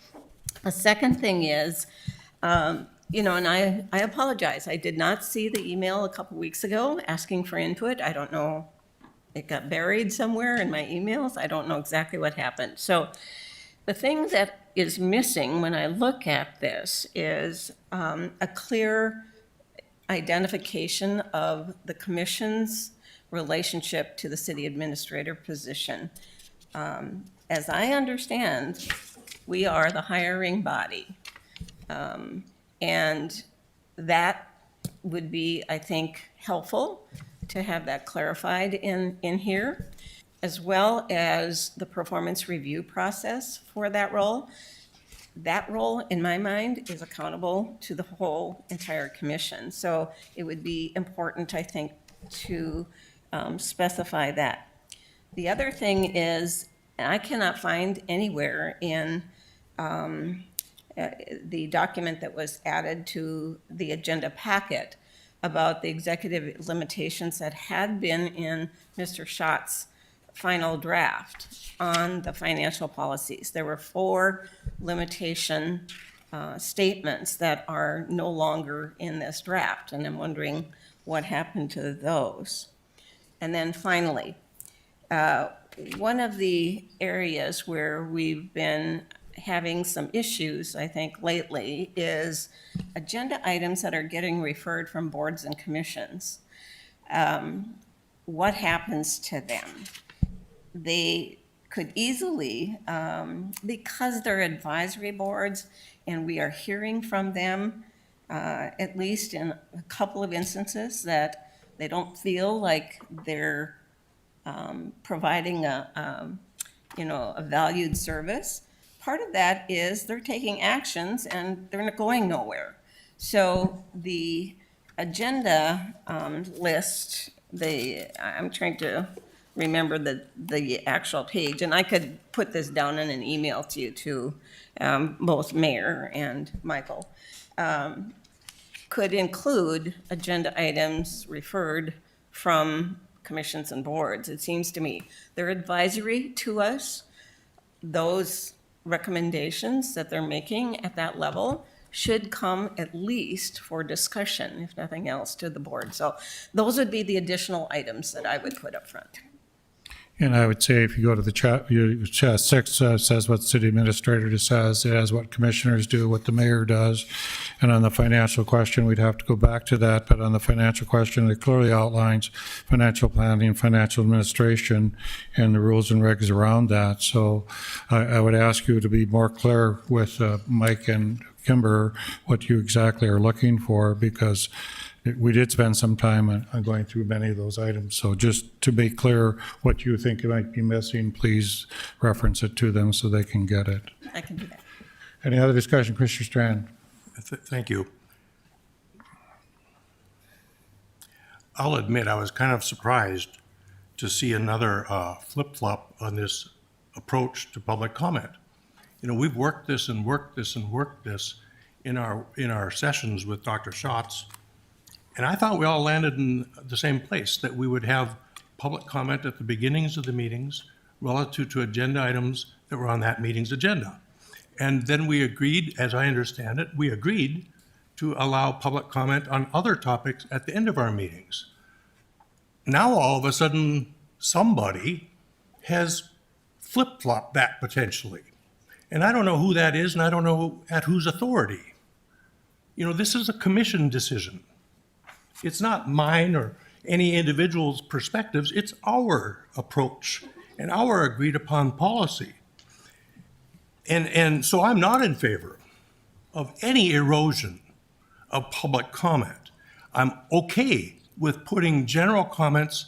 A second thing is, and I apologize. I did not see the email a couple weeks ago asking for input. I don't know. It got buried somewhere in my emails. I don't know exactly what happened. So the thing that is missing when I look at this is a clear identification of the commission's relationship to the city administrator position. As I understand, we are the hiring body. And that would be, I think, helpful to have that clarified in here, as well as the performance review process for that role. That role, in my mind, is accountable to the whole entire commission. So it would be important, I think, to specify that. The other thing is, I cannot find anywhere in the document that was added to the agenda packet about the executive limitations that had been in Mr. Schott's final draft on the financial policies. There were 4 limitation statements that are no longer in this draft, and I'm wondering what happened to those. And then finally, one of the areas where we've been having some issues, I think, lately is agenda items that are getting referred from boards and commissions. What happens to them? They could easily, because they're advisory boards and we are hearing from them, at least in a couple of instances, that they don't feel like they're providing a valued service. Part of that is they're taking actions and they're not going nowhere. So the agenda list, I'm trying to remember the actual page, and I could put this down in an email to you too, both Mayor and Michael, could include agenda items referred from commissions and boards. It seems to me they're advisory to us. Those recommendations that they're making at that level should come at least for discussion, if nothing else, to the board. So those would be the additional items that I would put up front. And I would say if you go to the chat 6 says what the city administrator says, it has what commissioners do, what the mayor does. And on the financial question, we'd have to go back to that. But on the financial question, it clearly outlines financial planning, financial administration, and the rules and regs around that. So I would ask you to be more clear with Mike and Kimber what you exactly are looking for, because we did spend some time on going through many of those items. So just to be clear what you think might be missing, please reference it to them so they can get it. I can do that. Any other discussion? Commissioner Strand. Thank you. I'll admit I was kind of surprised to see another flip-flop on this approach to public comment. You know, we've worked this and worked this and worked this in our sessions with Dr. Schatz. And I thought we all landed in the same place, that we would have public comment at the beginnings of the meetings relative to agenda items that were on that meeting's agenda. And then we agreed, as I understand it, we agreed to allow public comment on other topics at the end of our meetings. Now, all of a sudden, somebody has flip-flopped that potentially. And I don't know who that is, and I don't know at whose authority. You know, this is a commission decision. It's not mine or any individual's perspectives. It's our approach and our agreed upon policy. And so I'm not in favor of any erosion of public comment. I'm okay with putting general comments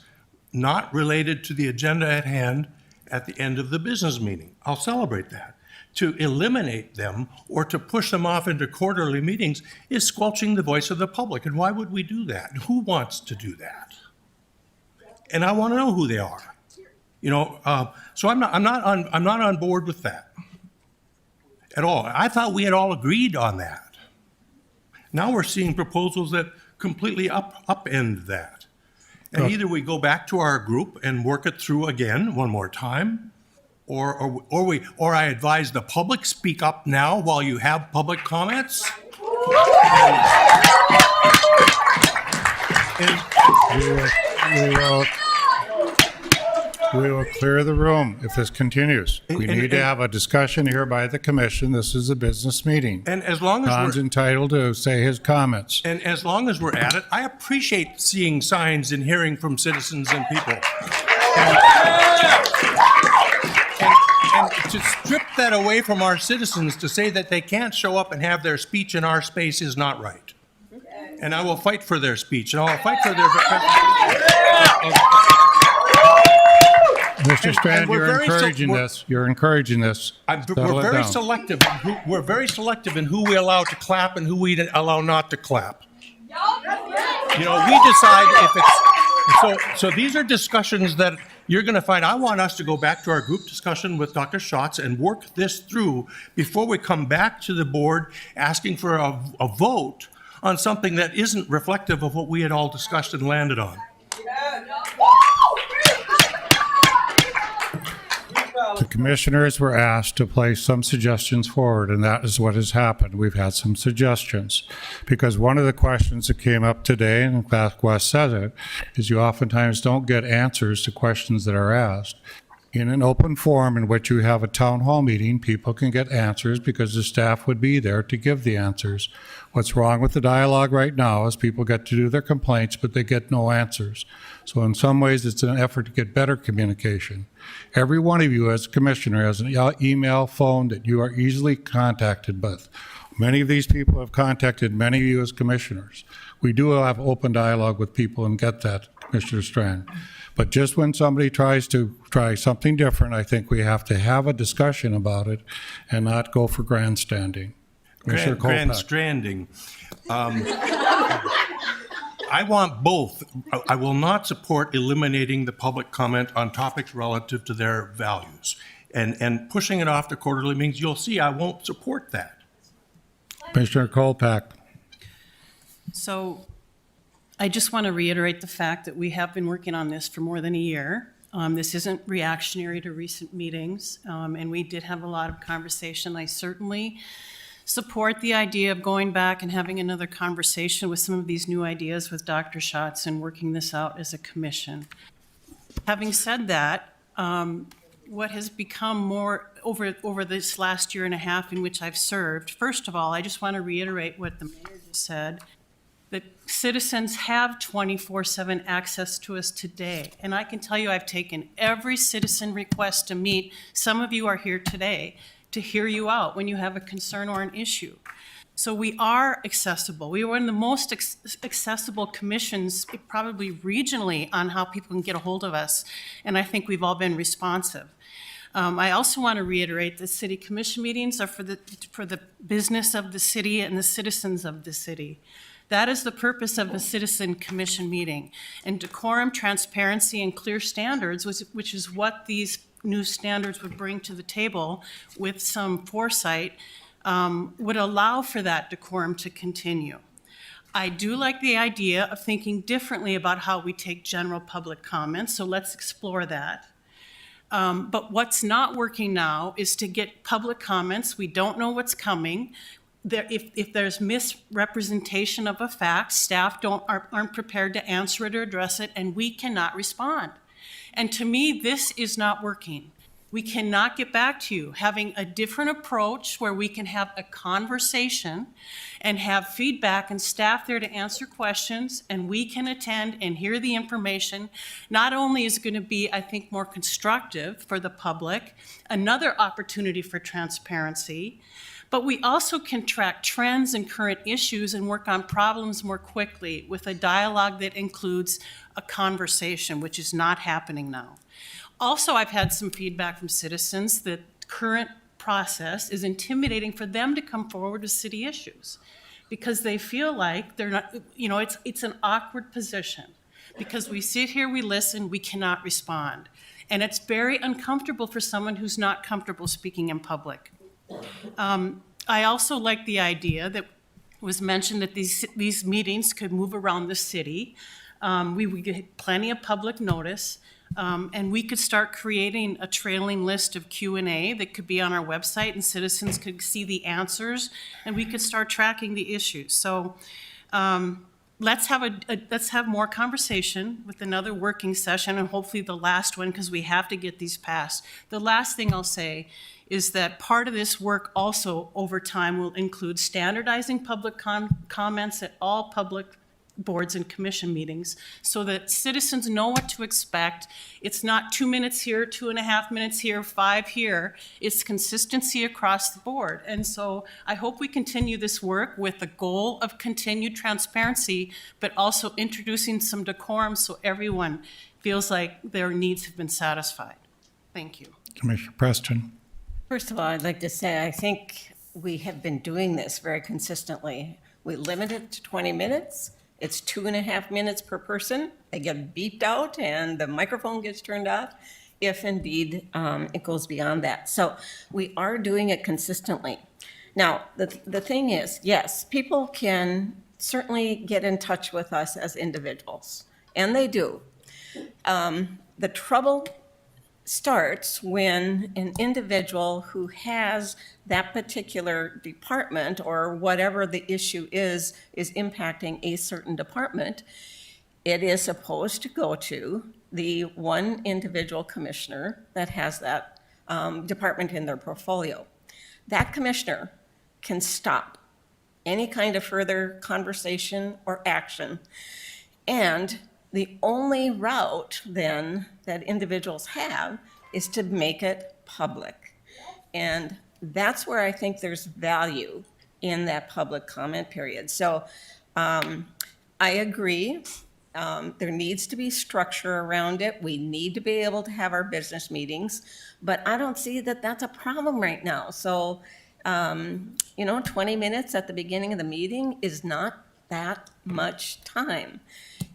not related to the agenda at hand at the end of the business meeting. I'll celebrate that. To eliminate them or to push them off into quarterly meetings is squelching the voice of the public. And why would we do that? Who wants to do that? And I want to know who they are. You know, so I'm not on board with that at all. I thought we had all agreed on that. Now we're seeing proposals that completely upend that. And either we go back to our group and work it through again one more time, or I advise the public, speak up now while you have public comments. We will clear the room if this continues. We need to have a discussion here by the commission. This is a business meeting. And as long as Don's entitled to say his comments. And as long as we're at it, I appreciate seeing signs and hearing from citizens and people. And to strip that away from our citizens to say that they can't show up and have their speech in our space is not right. And I will fight for their speech, and I will fight for their... Mr. Strand, you're encouraging this. You're encouraging this. We're very selective. We're very selective in who we allow to clap and who we allow not to clap. You know, we decide if it's... So these are discussions that you're going to find. I want us to go back to our group discussion with Dr. Schatz and work this through before we come back to the board asking for a vote on something that isn't reflective of what we had all discussed and landed on. The commissioners were asked to place some suggestions forward, and that is what has happened. We've had some suggestions. Because one of the questions that came up today, and in fact Wes said it, is you oftentimes don't get answers to questions that are asked. In an open forum in which you have a town hall meeting, people can get answers because the staff would be there to give the answers. What's wrong with the dialogue right now is people get to do their complaints, but they get no answers. So in some ways, it's an effort to get better communication. Every one of you as a commissioner has an email, phone that you are easily contacted with. Many of these people have contacted many of you as commissioners. We do have open dialogue with people and get that, Commissioner Strand. But just when somebody tries to try something different, I think we have to have a discussion about it and not go for grandstanding. Commissioner Kolpak. Grandstanding. I want both. I will not support eliminating the public comment on topics relative to their values. And pushing it off to quarterly means you'll see I won't support that. Commissioner Kolpak. So I just want to reiterate the fact that we have been working on this for more than a year. This isn't reactionary to recent meetings, and we did have a lot of conversation. I certainly support the idea of going back and having another conversation with some of these new ideas with Dr. Schatz and working this out as a commission. Having said that, what has become more over this last year and a half in which I've served, first of all, I just want to reiterate what the mayor just said. The citizens have 24/7 access to us today. And I can tell you I've taken every citizen request to meet. Some of you are here today to hear you out when you have a concern or an issue. So we are accessible. We are one of the most accessible commissions, probably regionally, on how people can get a hold of us. And I think we've all been responsive. I also want to reiterate that city commission meetings are for the business of the city and the citizens of the city. That is the purpose of a citizen commission meeting. And decorum, transparency, and clear standards, which is what these new standards would bring to the table with some foresight, would allow for that decorum to continue. I do like the idea of thinking differently about how we take general public comments, so let's explore that. But what's not working now is to get public comments. We don't know what's coming. If there's misrepresentation of a fact, staff aren't prepared to answer it or address it, and we cannot respond. And to me, this is not working. We cannot get back to you. Having a different approach where we can have a conversation and have feedback and staff there to answer questions, and we can attend and hear the information, not only is it going to be, I think, more constructive for the public, another opportunity for transparency, but we also can track trends and current issues and work on problems more quickly with a dialogue that includes a conversation, which is not happening now. Also, I've had some feedback from citizens that current process is intimidating for them to come forward with city issues because they feel like they're not, it's an awkward position because we sit here, we listen, we cannot respond. And it's very uncomfortable for someone who's not comfortable speaking in public. I also like the idea that was mentioned that these meetings could move around the city. We would get plenty of public notice, and we could start creating a trailing list of Q&A that could be on our website, and citizens could see the answers, and we could start tracking the issues. So let's have more conversation with another working session, and hopefully the last one, because we have to get these passed. The last thing I'll say is that part of this work also over time will include standardizing public comments at all public boards and commission meetings so that citizens know what to expect. It's not 2 minutes here, 2.5 minutes here, 5 here. It's consistency across the board. And so I hope we continue this work with the goal of continued transparency, but also introducing some decorum so everyone feels like their needs have been satisfied. Thank you. Commissioner Preston. First of all, I'd like to say I think we have been doing this very consistently. We limit it to 20 minutes. It's 2.5 minutes per person. They get beeped out and the microphone gets turned off if indeed it goes beyond that. So we are doing it consistently. Now, the thing is, yes, people can certainly get in touch with us as individuals, and they do. The trouble starts when an individual who has that particular department or whatever the issue is impacting a certain department, it is supposed to go to the one individual commissioner that has that department in their portfolio. That commissioner can stop any kind of further conversation or action. And the only route then that individuals have is to make it public. And that's where I think there's value in that public comment period. So I agree. There needs to be structure around it. We need to be able to have our business meetings, but I don't see that that's a problem right now. So, 20 minutes at the beginning of the meeting is not that much time.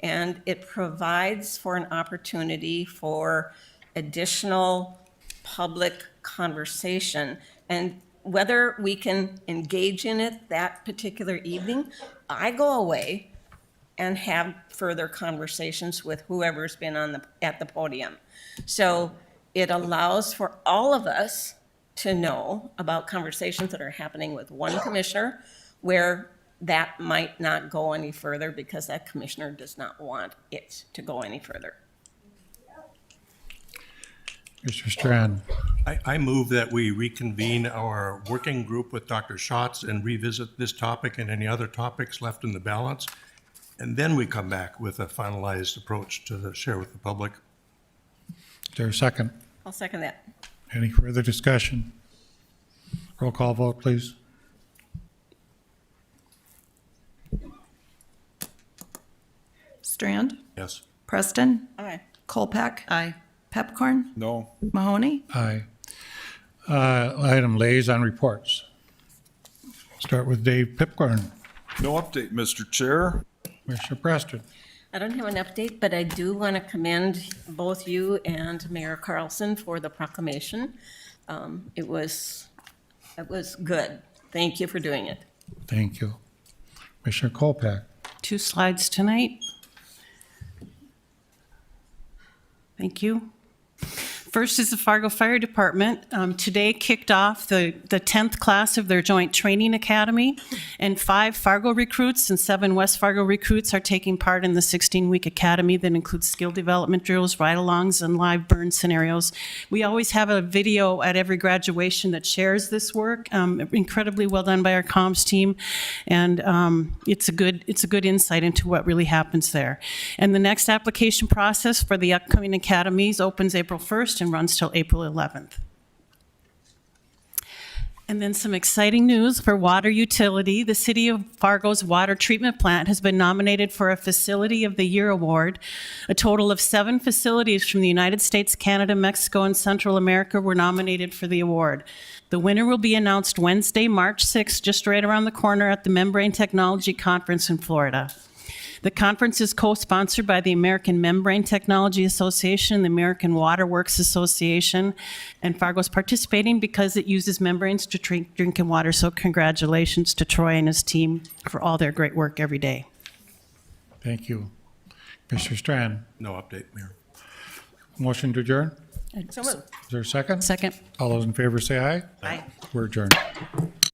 And it provides for an opportunity for additional public conversation. And whether we can engage in it that particular evening, I go away and have further conversations with whoever's been at the podium. So it allows for all of us to know about conversations that are happening with one commissioner where that might not go any further because that commissioner does not want it to go any further. Mr. Strand. I move that we reconvene our working group with Dr. Schatz and revisit this topic and any other topics left in the balance. And then we come back with a finalized approach to share with the public. Is there a second? I'll second that. Any further discussion? Roll call vote, please. Strand? Yes. Preston? Aye. Colpack? Aye. Pepcorn? No. Mahoney? Aye. Item liaison reports. Start with Dave Pipcorn. No update, Mr. Chair. Commissioner Preston. I don't have an update, but I do want to commend both you and Mayor Carlson for the proclamation. It was good. Thank you for doing it. Thank you. Commissioner Kolpak. 2 slides tonight. Thank you. First is the Fargo Fire Department. Today kicked off the 10th class of their Joint Training Academy, and 5 Fargo recruits and 7 West Fargo recruits are taking part in the 16-week academy that includes skill development drills, ride-alongs, and live burn scenarios. We always have a video at every graduation that shares this work. Incredibly well done by our comms team, and it's a good insight into what really happens there. And the next application process for the upcoming academies opens April 1st and runs till April 11th. And then some exciting news for water utility. The City of Fargo's water treatment plant has been nominated for a Facility of the Year award. A total of 7 facilities from the United States, Canada, Mexico, and Central America were nominated for the award. The winner will be announced Wednesday, March 6th, just right around the corner at the Membrane Technology Conference in Florida. The conference is co-sponsored by the American Membrane Technology Association and the American Water Works Association, and Fargo's participating because it uses membranes to treat drinking water. So congratulations to Troy and his team for all their great work every day. Thank you. Mr. Strand. No update, Mayor. Motion to adjourn? So moved. Is there a second? Second. All those in favor say aye. Aye. We're adjourned.